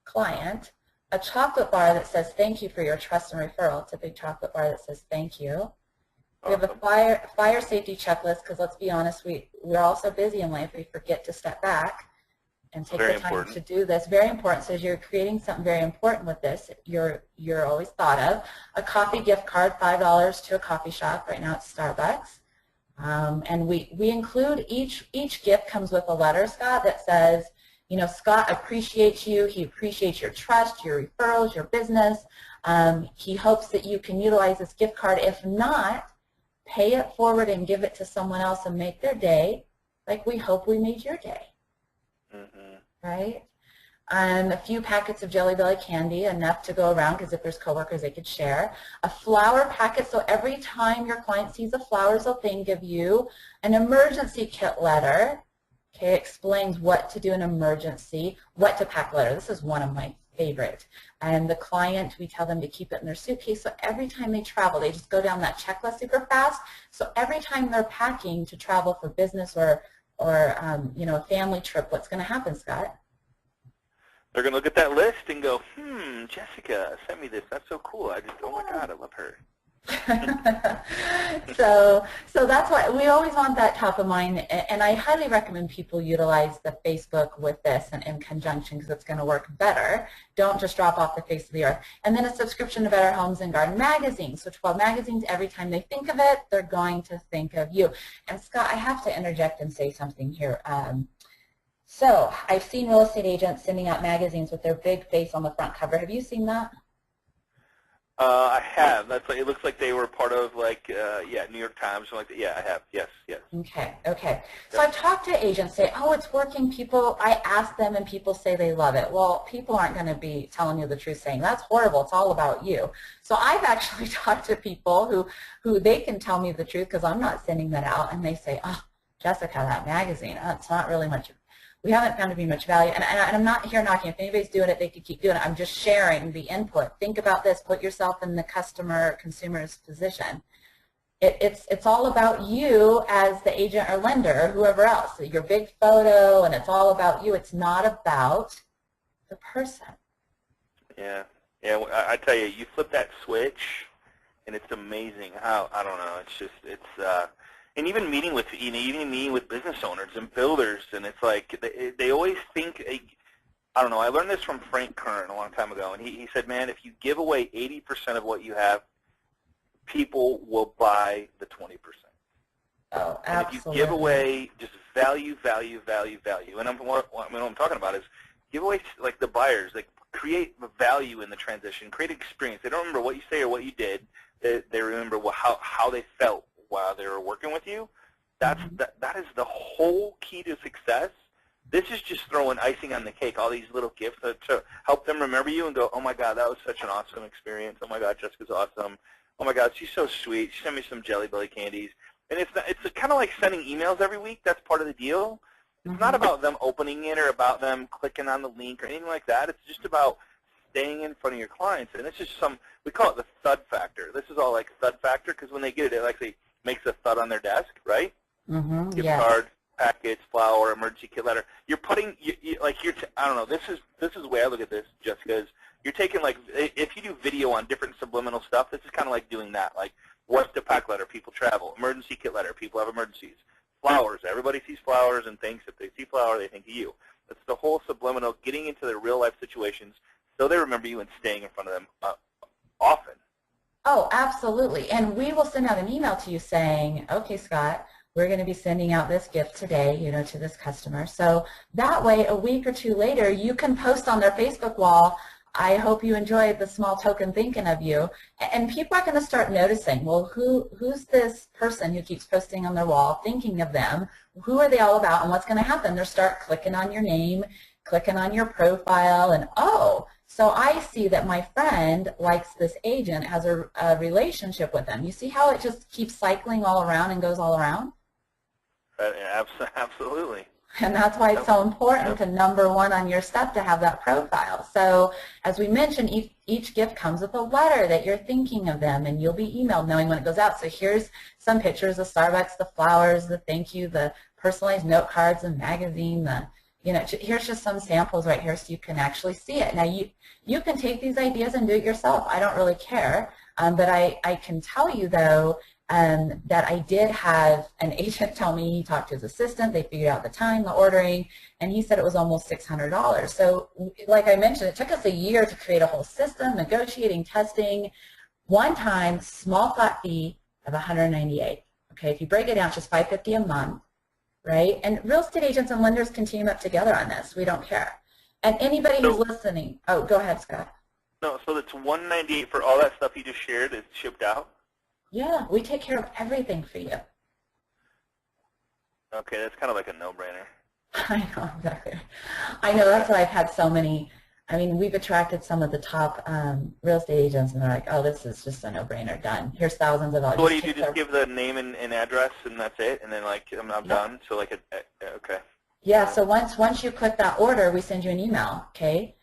client. A chocolate bar that says thank you for your trust and referral. It's a big chocolate bar that says thank you. We have a fire safety checklist because let's be honest, we're all so busy in life we forget to step back and take the time to do this. Very important. So as you're creating something very important with this, you're always thought of. A coffee gift card, $5 to a coffee shop. Right now it's Starbucks. And we include each gift comes with a letter, Scott, that says, you know, Scott appreciates you. He appreciates your trust, your referrals, your business. He hopes that you can utilize this gift card. If not, pay it forward and give it to someone else and make their day like we hope we made your day. Mm-hmm. Right? A few packets of Jelly Belly candy, enough to go around because if there's coworkers they could share. A flower packet, so every time your client sees the flowers, they'll think of you. An emergency kit letter, okay, explains what to do in emergency, what to pack letter. This is one of my favorite. And the client, we tell them to keep it in their suitcase, so every time they travel, they just go down that checklist super fast. So every time they're packing to travel for business or you know, a family trip, what's going to happen, Scott? They're going to look at that list and go, Jessica sent me this. That's so cool. Oh my God, I love her. So that's why we always want that top of mind, and I highly recommend people utilize the Facebook with this and in conjunction because it's going to work better. Don't just drop off the face of the earth. And then a subscription to Better Homes and Garden magazine. So 12 magazines, every time they think of it, they're going to think of you. And Scott, I have to interject and say something here. So I've seen real estate agents sending out magazines with their big face on the front cover. Have you seen that? I have. That's like, it looks like they were part of, like, New York Times, something like that. Yeah, I have. Yes, yes. Okay. So I've talked to agents say, oh, it's working. People, I ask them and people say they love it. Well, people aren't going to be telling you the truth saying, that's horrible. It's all about you. So I've actually talked to people who they can tell me the truth because I'm not sending that out, and they say, oh, Jessica, that magazine, it's not really much. We haven't found to be much value, and I'm not here knocking. If anybody's doing it, they could keep doing it. I'm just sharing the input. Think about this. Put yourself in the consumer's position. It's all about you as the agent or lender or whoever else. Your big photo, and it's all about you. It's not about the person. Yeah. Yeah, I tell you, you flip that switch, and it's amazing how, I don't know, it's just, and even meeting with, even meeting with business owners and builders, and it's like, they always think, I don't know, I learned this from Frank Kern a long time ago, and he said, man, if you give away 80% of what you have, people will buy the 20%. Oh, absolutely. And if you give away just value, value, value, value, and what I'm talking about is give away, like the buyers, like create value in the transition, create experience. They don't remember what you say or what you did. They remember how they felt while they were working with you. That is the whole key to success. This is just throwing icing on the cake, all these little gifts to help them remember you and go, oh my God, that was such an awesome experience. Oh my God, Jessica's awesome. Oh my God, she's so sweet. She sent me some Jelly Belly candies. And it's kind of like sending emails every week. That's part of the deal. It's not about them opening it or about them clicking on the link or anything like that. It's just about staying in front of your clients. And it's just we call it the thud factor. This is all like thud factor because when they get it actually makes a thud on their desk, right? Gift card, package, flower, emergency kit letter. You're putting, I don't know, this is the way I look at this, Jessica, is you're taking, like, if you do video on different subliminal stuff, this is kind of like doing that. Like, what's the pack letter? People travel. Emergency kit letter. People have emergencies. Flowers. Everybody sees flowers and thinks if they see flower, they think of you. That's the whole subliminal, getting into their real-life situations so they remember you and staying in front of them often. Oh, absolutely. And we will send out an email to you saying, okay, Scott, we're going to be sending out this gift today, to this customer. So that way, a week or two later, you can post on their Facebook wall, I hope you enjoyed the small token thinking of you. And people are going to start noticing, well, who's this person who keeps posting on their wall, thinking of them? Who are they all about, and what's going to happen? They'll start clicking on your name, clicking on your profile, and oh, so I see that my friend likes this agent, has a relationship with them. You see how it just keeps cycling all around and goes all around? Absolutely. And that's why it's so important to number one on your stuff to have that profile. So as we mentioned, each gift comes with a letter that you're thinking of them, and you'll be emailed knowing when it goes out. So here's some pictures of Starbucks, the flowers, the thank you, the personalized note cards, the magazine, here's just some samples right here so you can actually see it. Now you can take these ideas and do it yourself. I don't really care, but I can tell you though that I did have an agent tell me he talked to his assistant, they figured out the time, the ordering, and he said it was almost $600. So like I mentioned, it took us a year to create a whole system, negotiating, testing. One time, small flat fee of $198. Okay, if you break it down, it's just $550 a month, right? And real estate agents and lenders can team up together on this. We don't care. And anybody who's listening, oh, go ahead, Scott. No, so that's $198 for all that stuff you just shared is shipped out? Yeah, we take care of everything for you. Okay, that's kind of like a no-brainer. I know, exactly. I know, that's why I've had so many. I mean, we've attracted some of the top real estate agents, and they're like, oh, this is just a no-brainer, done. Here's thousands of dollars. So what do you do, just give the name and address, and that's it? And then, like, I'm done? So, like, okay. Yeah, so once you click that order, we send you an email, okay?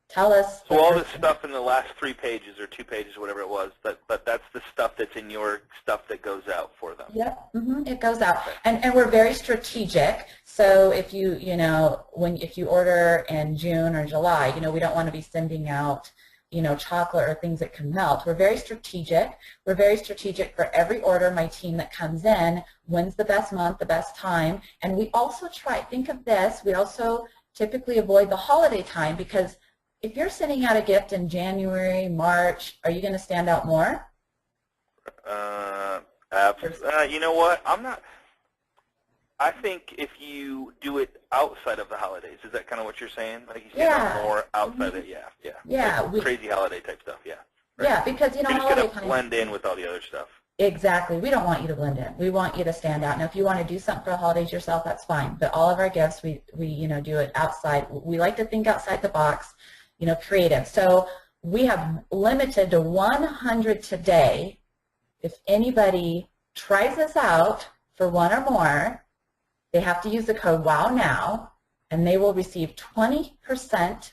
Tell us. So all this stuff in the last 3 pages or 2 pages, whatever it was, but that's the stuff that's in your stuff that goes out for them. Yep, it goes out, and we're very strategic. So if if you order in June or July, we don't want to be sending out chocolate or things that can melt. We're very strategic. We're very strategic for every order. My team that comes in, when's the best month, the best time, and we also think of this. We also typically avoid the holiday time because if you're sending out a gift in January, March, are you going to stand out more? You know what? I'm not. I think if you do it outside of the holidays, is that kind of what you're saying? Like you stand out more outside of it? Yeah. Like crazy holiday type stuff, yeah. Right. Yeah, because, you're just going to blend in with all the other stuff. Exactly. We don't want you to blend in. We want you to stand out. Now, if you want to do something for the holidays yourself, that's fine. But all of our gifts, we do it outside. We like to think outside the box. Creative. So we have limited to 100 today. If anybody tries this out for one or more, they have to use the code WOW NOW, and they will receive 20%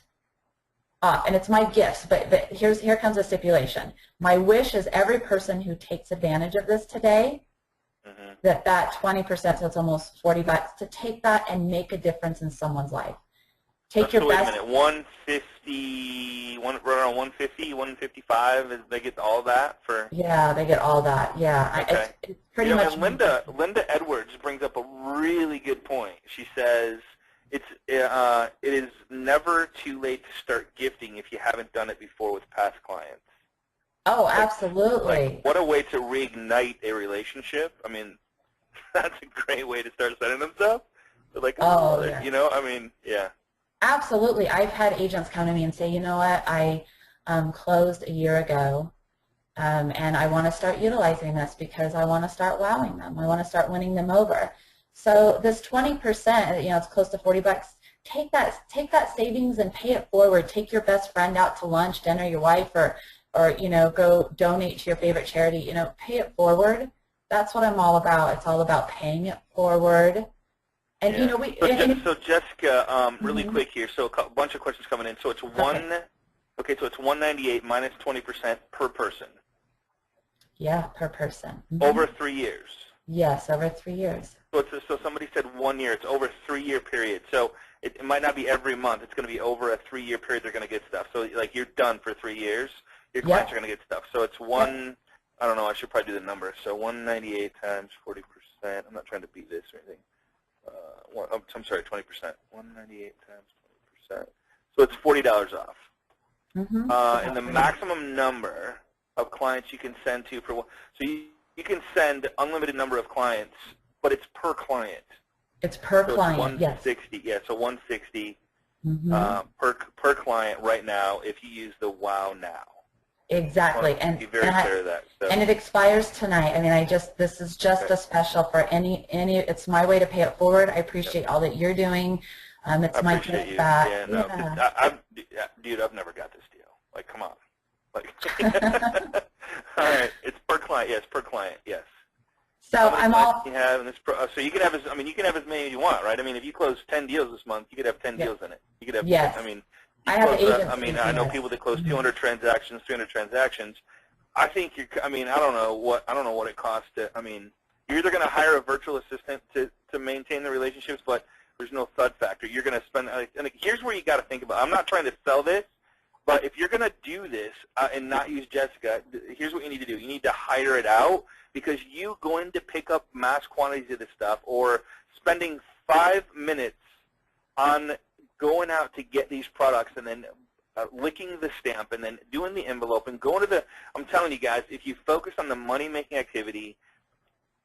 off, and it's my gifts, but here comes a stipulation. My wish is every person who takes advantage of this today, that 20%, so it's almost $40, to take that and make a difference in someone's life. Take your wait best. a minute, 150, right around 150, 155, they get all that for? Yeah, they get all that. Yeah, okay. It's pretty much. And Linda Edwards brings up a really good point. She says it is never too late to start gifting if you haven't done it before with past clients. Oh, absolutely. Like, what a way to reignite a relationship. I mean, that's a great way to start sending them stuff. They're like, oh, yeah. You know, I mean, yeah. Absolutely. I've had agents come to me and say, you know what, I closed a year ago, and I want to start utilizing this because I want to start wowing them. I want to start winning them over. So this 20%, you know, it's close to $40. Take that savings and pay it forward. Take your best friend out to lunch, dinner, your wife, or you know, go donate to your favorite charity. You know, pay it forward. That's what I'm all about. It's all about paying it forward. And you know, so Jessica, really quick here. So a bunch of questions coming in. So it's okay. So it's 198 minus 20% per person. Yeah, per person. Over 3 years. Yes, over 3 years. So somebody said 1 year. It's over a 3-year period. So it might not be every month. It's going to be over a 3-year period. They're going to get stuff. So like you're done for 3 years. Your clients are going to get stuff. So it's one. I don't know. I should probably do the number. So 198 times 40%. I'm not trying to beat this or anything. I'm sorry, 20%. 198 times 20%. So it's $40 off. And the maximum number of clients you can send to so you can send unlimited number of clients, but it's per client. It's per client. It's 160. Yes. Yeah, so 160 per client right now if you use the Wow Now. Exactly, and it expires tonight. I mean, this is just a special for any. It's my way to pay it forward. I appreciate all that you're doing. It's my gift back. Yeah, no, dude, I've never got this deal. Like, come on. Like, all right, it's per client. Yes, per client. Yes. So I'm all. You have in this so you can have you can have as many as you want, right? I mean, if you close 10 deals this month, you could have 10 deals in it. You could have. Yes. I mean. I know people that close 200 transactions, 300 transactions. I think I don't know what it costs to. I mean, you're either going to hire a virtual assistant to maintain the relationships, but there's no thud factor. You're going to spend. And here's where you got to think about. I'm not trying to sell this, but if you're going to do this and not use Jessica, here's what you need to do. You need to hire it out because you going to pick up mass quantities of this stuff or spending 5 minutes on going out to get these products and then licking the stamp and then doing the envelope and going to the, I'm telling you guys, if you focus on the money-making activity,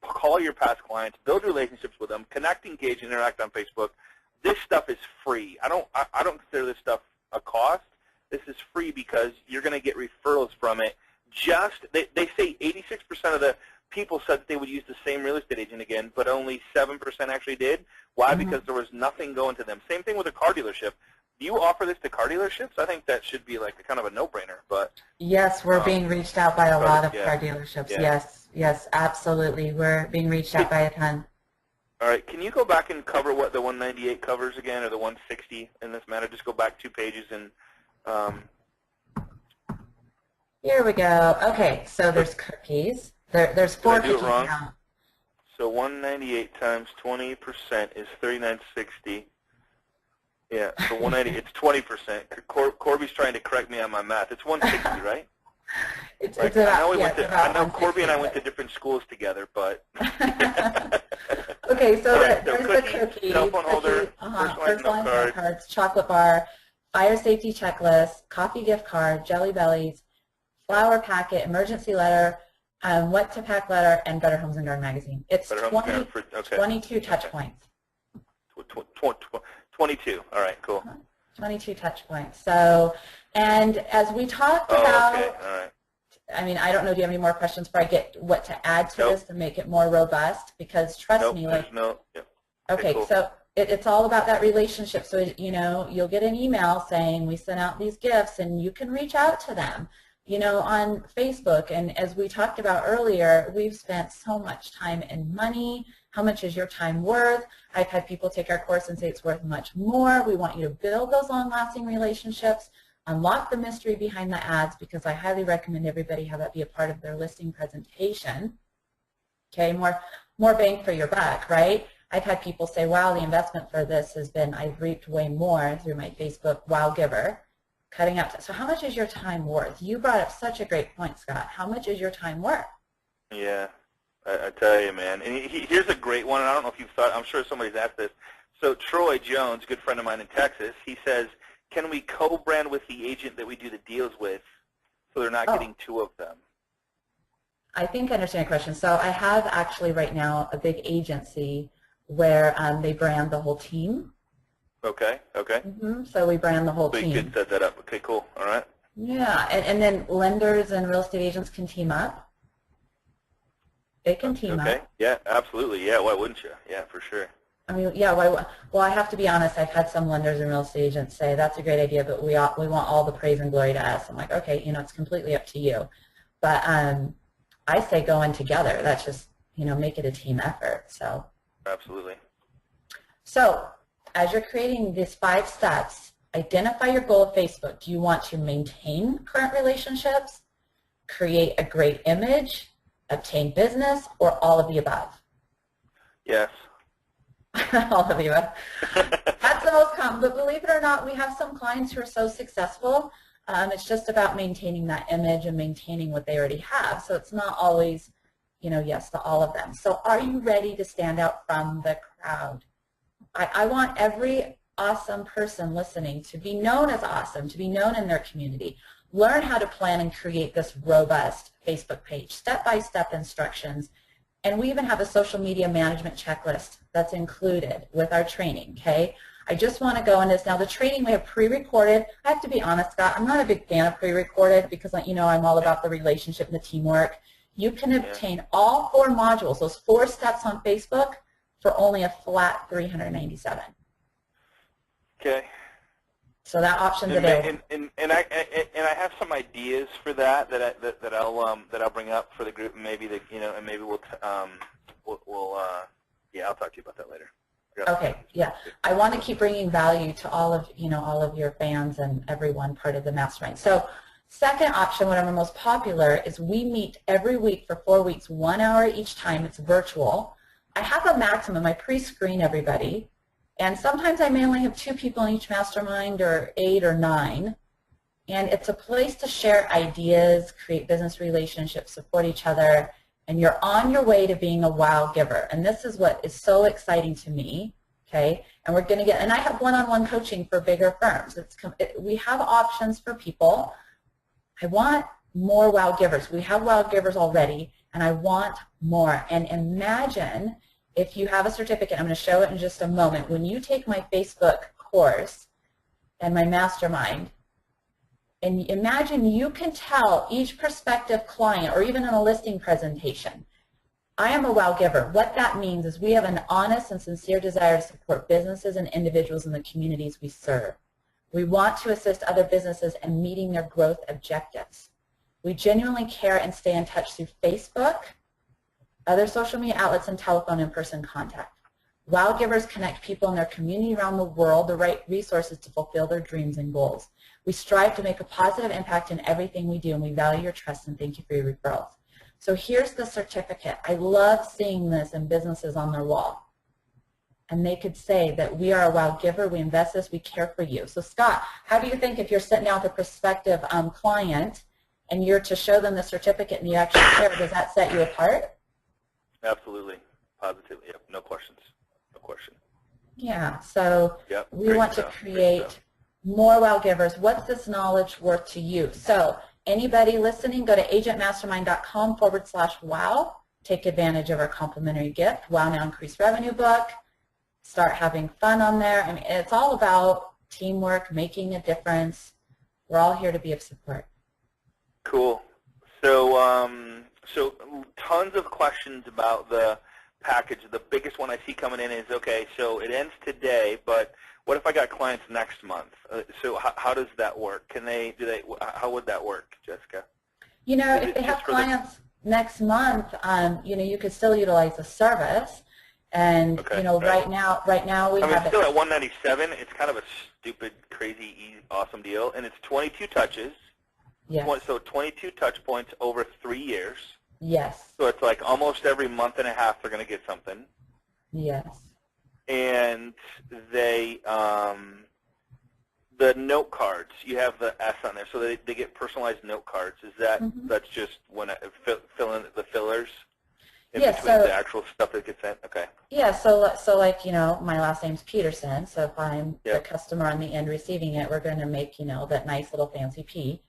call your past clients, build relationships with them, connect, engage, interact on Facebook, this stuff is free. I don't consider this stuff a cost. This is free because you're going to get referrals from it. They say 86% of the people said that they would use the same real estate agent again, but only 7% actually did. Why? Because there was nothing going to them. Same thing with a car dealership. Do you offer this to car dealerships? I think that should be like a kind of a no-brainer. But yes, we're being reached out by a lot of car dealerships. Yeah. Yes, absolutely. We're being reached out by a ton. All right. Can you go back and cover what the 198 covers again, or the 160 in this matter? Just go back 2 pages and. Here we go. Okay, so there's cookies. There's 4 cookies now. So 198 times 20% is 3960. Yeah, so 190, it's 20%. Corby's trying to correct me on my math. It's 160, right? It's about, I know Corby and I went to different schools together, but. Okay, so right, there's the cookie, cell phone holder, personalized note cards, chocolate bar, fire safety checklist, coffee gift card, Jelly Bellies, flower packet, emergency letter, what to pack letter, and Better Homes and Garden magazine. It's 22 touch points. 22. All right, cool. 22 touch points. So, and as we talked about, okay. All right. I mean, I don't know, do you have any more questions before I get what to add to this to make it more robust? Because trust me, like, okay, cool. So it's all about that relationship. So, you know, you'll get an email saying we sent out these gifts and you can reach out to them, you know, on Facebook. And as we talked about earlier, we've spent so much time and money. How much is your time worth? I've had people take our course and say it's worth much more. We want you to build those long-lasting relationships. unlock the mystery behind the ads, because I highly recommend everybody have that be a part of their listing presentation. Okay, more bang for your buck, right? I've had people say, wow, the investment for this has been, I've reaped way more through my Facebook Wow Giver, cutting out. So how much is your time worth? You brought up such a great point, Scott. How much is your time worth? Yeah, I tell you, man. And here's a great one, and I don't know if you've thought, I'm sure somebody's asked this. So Troy Jones, a good friend of mine in Texas, he says, can we co-brand with the agent that we do the deals with so they're not getting two of them? I think I understand your question. So I have actually right now a big agency where they brand the whole team. Okay, okay. So we brand the whole so team. You could set that up. Okay, cool. All right. Yeah, and then lenders and real estate agents can team up. They can team up. Okay, yeah, absolutely. Yeah, why wouldn't you? Yeah, for sure. I mean, yeah, well, I have to be honest, I've had some lenders and real estate agents say, that's a great idea, but we want all the praise and glory to us. I'm like, okay, it's completely up to you. But I say go in together. That's just, make it a team effort. So. Absolutely. So as you're creating these 5 steps, identify your goal of Facebook. Do you want to maintain current relationships, create a great image, obtain business, or all of the above? Yes. All of the above. That's the most common, but believe it or not, we have some clients who are so successful. It's just about maintaining that image and maintaining what they already have. So it's not always, yes to all of them. So are you ready to stand out from the crowd? I want every awesome person listening to be known as awesome, to be known in their community. Learn how to plan and create this robust Facebook page, step-by-step instructions. And we even have a social media management checklist that's included with our training, okay? I just want to go into this. Now, the training we have pre-recorded. I have to be honest, Scott, I'm not a big fan of pre-recorded because, I'm all about the relationship and the teamwork. You can obtain all 4 modules, those 4 steps on Facebook, for only a flat $397. Okay. So that option's available. And I have some ideas for that I'll bring up for the group, and maybe and maybe we'll I'll talk to you about that later. Okay, yeah. I want to keep bringing value to all of your fans and everyone part of the mastermind. So second option, one of our most popular, is we meet every week for 4 weeks, 1 hour each time. It's virtual. I have a maximum. I pre-screen everybody. And sometimes I may only have 2 people in each mastermind, or 8 or 9. And it's a place to share ideas, create business relationships, support each other, and you're on your way to being a wow giver. And this is what is so exciting to me, okay? And we're going to get, and I have one-on-one coaching for bigger firms. We have options for people. I want more wow givers. We have wow givers already, and I want more. And imagine if you have a certificate, I'm going to show it in just a moment. When you take my Facebook course and my mastermind, and imagine you can tell each prospective client, or even in a listing presentation, I am a wow giver. What that means is we have an honest and sincere desire to support businesses and individuals in the communities we serve. We want to assist other businesses in meeting their growth objectives. We genuinely care and stay in touch through Facebook, other social media outlets, and telephone in-person contact. Wow givers connect people in their community around the world the right resources to fulfill their dreams and goals. We strive to make a positive impact in everything we do, and we value your trust and thank you for your referrals. So here's the certificate. I love seeing this in businesses on their wall. And they could say that we are a wow giver, we invest this, we care for you. So Scott, how do you think if you're sitting down with a prospective client and you're to show them the certificate and you actually care, does that set you apart? Absolutely. Positively. Yep. No questions. No question. Yeah. So we want to create more wow givers. What's this knowledge worth to you? So anybody listening, go to agentmastermind.com/wow. Take advantage of our complimentary gift, Wow Now Increase Revenue book. Start having fun on there. I mean, it's all about teamwork, making a difference. We're all here to be of support. Cool. So, so tons of questions about the package. The biggest one I see coming in is, okay, so it ends today, but what if I got clients next month? So how does that work? How would that work, Jessica? If they have clients next month, you could still utilize the service. And Okay. you know, right now we I mean, have still at 197, it's kind of a stupid, crazy, awesome deal, and it's 22 touches. Yes. So 22 touch points over 3 years. Yes. So it's like almost every month and a half they're going to get something. Yes. And they, the note cards, you have the S on there, so they get personalized note cards. Is that that's just when I fill in the fillers in between the actual stuff that gets sent? Okay. Yeah. So like, you know, my last name's Peterson. So if I'm the customer on the end receiving it, we're going to make, you know, that nice little fancy P.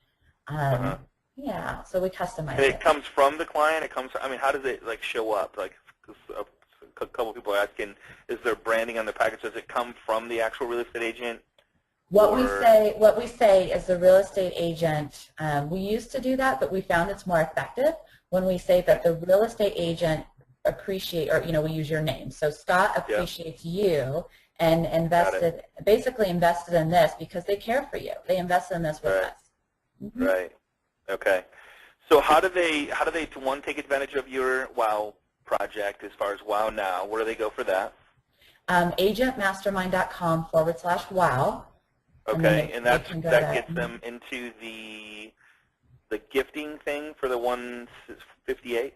Yeah. So we customize and it comes from the client. It comes. I mean, how does it like show up? Like a couple people are asking, is there branding on the package? Does it come from the actual real estate agent? What we say is the real estate agent, we used to do that, but we found it's more effective when we say that the real estate agent appreciate, or, you know, we use your name. So Scott appreciates you and basically invested in this because they care for you. They invested in this with us. Right. Okay. So how do they one, take advantage of your WOW project as far as WOW Now? Where do they go for that? Agentmastermind.com/WOW. Okay, and that gets them into the gifting thing for the 158?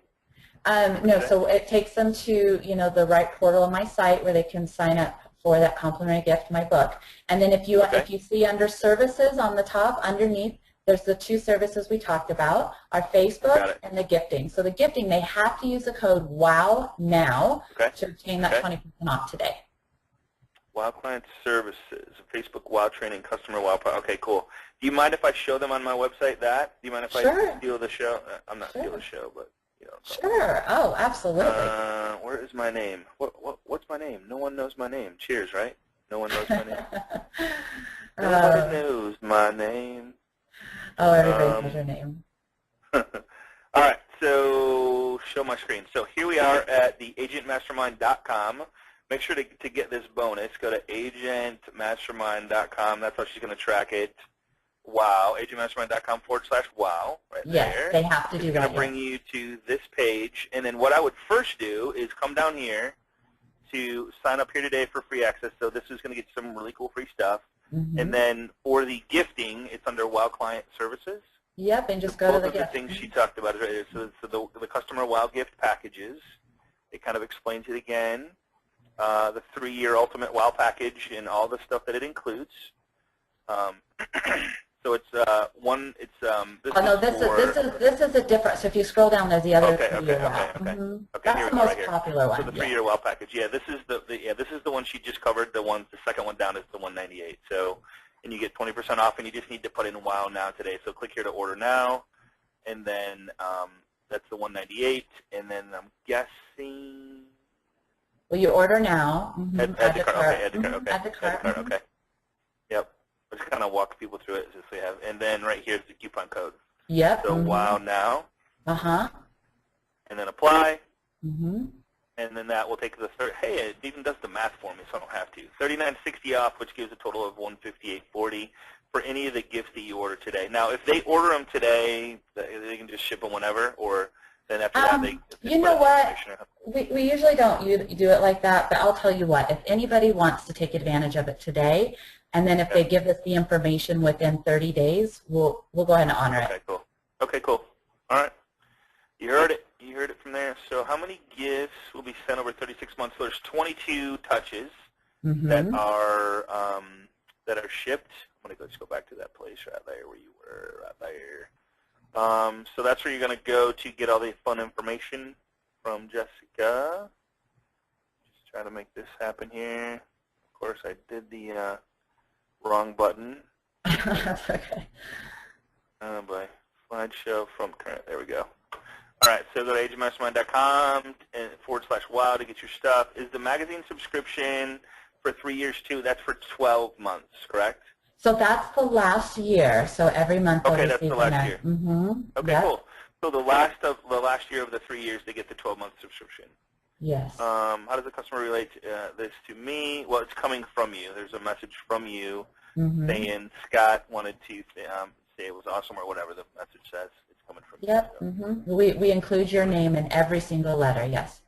No, so it takes them to, you know, the right portal on my site where they can sign up for that complimentary gift, my book. And then if you see under services on the top underneath, there's the 2 services we talked about, our Facebook and the gifting. So the gifting, they have to use the code WOW now to obtain that 20% off today. WOW Client Services, Facebook WOW Training, Customer WOW. Okay, cool. Do you mind if I show them on my website that? Do you mind if I steal the show? I'm not stealing the show, but you know. Sure. Oh, absolutely. Where is my name? What's my name? No one knows my name. Cheers, right? No one knows my name. Nobody knows my name. Oh, everybody knows your name. All right. So show my screen. So here we are at the agentmastermind.com. Make sure to get this bonus. Go to agentmastermind.com. That's how she's going to track it. WOW, agentmastermind.com/WOW, right there. Yes, they have to do that. It's going to bring you to this page. And then what I would first do is come down here to sign up here today for free access. So this is going to get some really cool free stuff. And then for the gifting, it's under WOW Client Services. Yep, and just go to the gift. Both of the things she talked about. So the customer WOW gift packages. It kind of explains it again. The 3-year ultimate WOW package and all the stuff that it includes. So it's one. It's this. Oh no, this is a different. So if you scroll down, there's the other 3-year WOW. That's the most popular one. So the 3-year WOW package. Yeah, this is this is the one she just covered. The second one down is the 198. So, and you get 20% off, and you just need to put in WOW Now today. So click here to order now, and then that's the 198, and then I'm guessing. Well, you order now. Add the cart. Okay, add the cart. Okay. Add the cart. Okay. Yep. I'll just kind of walk people through it just so you have. And then right here is the coupon code. Yep. So WOW Now. And then apply. And then that will take the hey, it even does the math for me, so I don't have to. $39.60 off, which gives a total of $158.40 for any of the gifts that you order today. Now, if they order them today, they can just ship them whenever, or then after that they you know what? We usually don't do it like that, but I'll tell you what. If anybody wants to take advantage of it today, and then if they give us the information within 30 days, we'll go ahead and honor it. Okay, cool. Okay, cool. All right. You heard it. You heard it from there. So how many gifts will be sent over 36 months? So there's 22 touches that are shipped. I'm going to just go back to that place right there where you were, right there. So that's where you're going to go to get all the fun information from Jessica. Just try to make this happen here. Of course, I did the wrong button. That's okay. Oh boy. Slideshow from current. There we go. All right, so go to agentmastermind.com/WOW to get your stuff. Is the magazine subscription for 3 years too? That's for 12 months, correct? So that's the last year. So every month. Okay, that's the last year. Okay, cool. So the last year of the 3 years, they get the 12-month subscription. Yes. How does the customer relate this to me? Well, it's coming from you. There's a message from you saying Scott wanted to say it was awesome or whatever the message says. It's coming from you. Yep. So. We include your name in every single letter. Yes.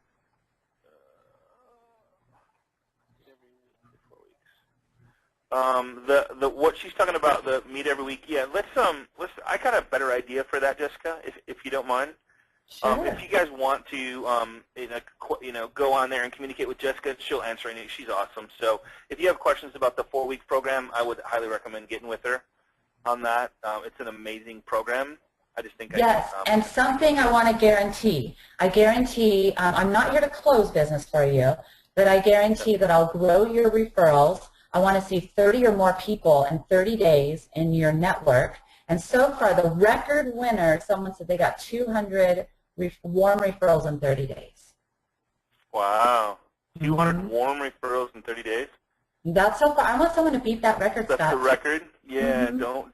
what she's talking about, the meet every week. Yeah, let's I got a better idea for that, Jessica, if you don't mind. Sure. If you guys want to, go on there and communicate with Jessica, she'll answer any. She's awesome. So if you have questions about the 4-week program, I would highly recommend getting with her on that. It's an amazing program. I just think yes, and something I want to guarantee. I guarantee, I'm not here to close business for you, but I guarantee that I'll grow your referrals. I want to see 30 or more people in 30 days in your network. And so far, the record winner, someone said they got 200 warm referrals in 30 days. Wow. 200 warm referrals in 30 days? That's so far. I want someone to beat that record, Scott. That's the record? Yeah, don't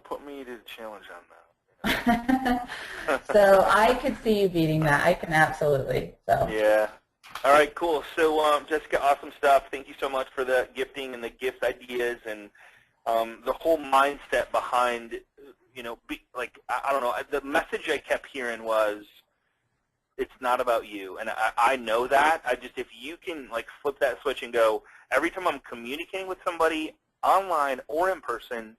put me to the challenge on that. So I could see you beating that. I can absolutely. So. Yeah. All right, cool. So Jessica, awesome stuff. Thank you so much for the gifting and the gift ideas and the whole mindset behind, I don't know, the message I kept hearing was, it's not about you. And I know that. If you can flip that switch and go, every time I'm communicating with somebody online or in person,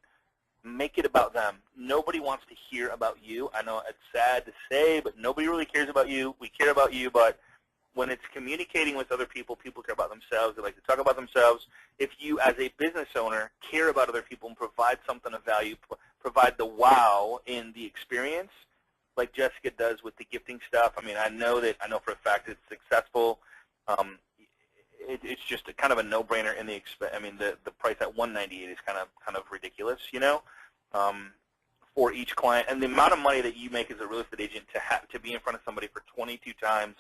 make it about them. Nobody wants to hear about you. I know it's sad to say, but nobody really cares about you. We care about you, but when it's communicating with other people, people care about themselves. They like to talk about themselves. If you, as a business owner, care about other people and provide something of value, provide the wow in the experience, like Jessica does with the gifting stuff. I mean, I know for a fact it's successful. It's just kind of a no-brainer in the the price at $198 is kind of ridiculous, for each client. And the amount of money that you make as a real estate agent to be in front of somebody for 22 times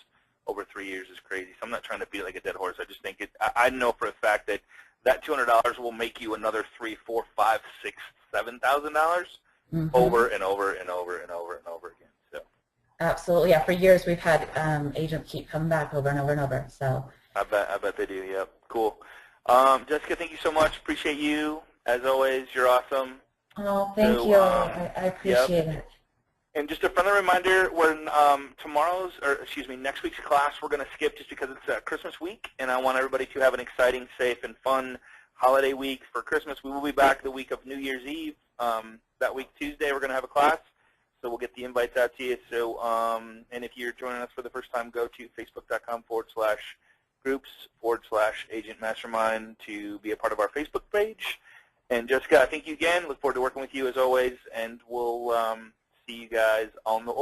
over 3 years is crazy. So I'm not trying to beat it like a dead horse. I just think I know for a fact that $200 will make you another $3,000, $4,000, $5,000, $6,000, $7,000 over and over and over and over and over again. So absolutely, yeah. For years we've had agents keep coming back over and over and over. So I bet they do. Yep, cool. Jessica, thank you so much. Appreciate you as always. You're awesome. Oh, thank you. I appreciate it. And just a friendly reminder, when next week's class, we're going to skip just because it's Christmas week, and I want everybody to have an exciting, safe, and fun holiday week for Christmas. We will be back the week of New Year's Eve. That week, Tuesday, we're going to have a class, so we'll get the invites out to you. So, and if you're joining us for the first time, go to facebook.com/groups/Agent Mastermind to be a part of our Facebook page. And Jessica, I thank you again. Look forward to working with you as always, and we'll see you guys on the,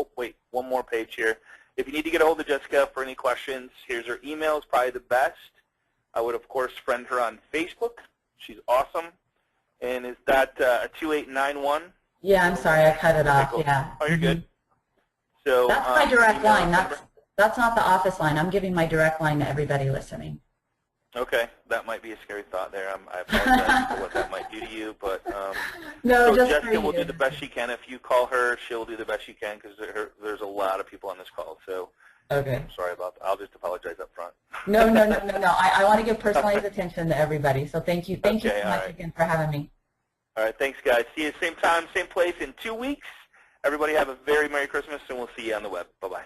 one more page here. If you need to get a hold of Jessica for any questions, here's her email. It's probably the best. I would, of course, friend her on Facebook. She's awesome. And is that a 2891? Yeah, I'm sorry. I cut it off. Yeah. Oh, you're good. So that's my direct line. That's not the office line. I'm giving my direct line to everybody listening. Okay, that might be a scary thought there. I apologize for what that might do to you, but no, so just Jessica for will you. do the best she can. If you call her, she'll do the best she can because there's a lot of people on this call. So okay. I'm sorry about that. I'll just apologize up front. No. I want to give personalized attention to everybody. So thank you. Thank you so much again for having me. All right, thanks, guys. See you same time, same place in 2 weeks. Everybody have a very Merry Christmas, and we'll see you on the web. Bye-bye.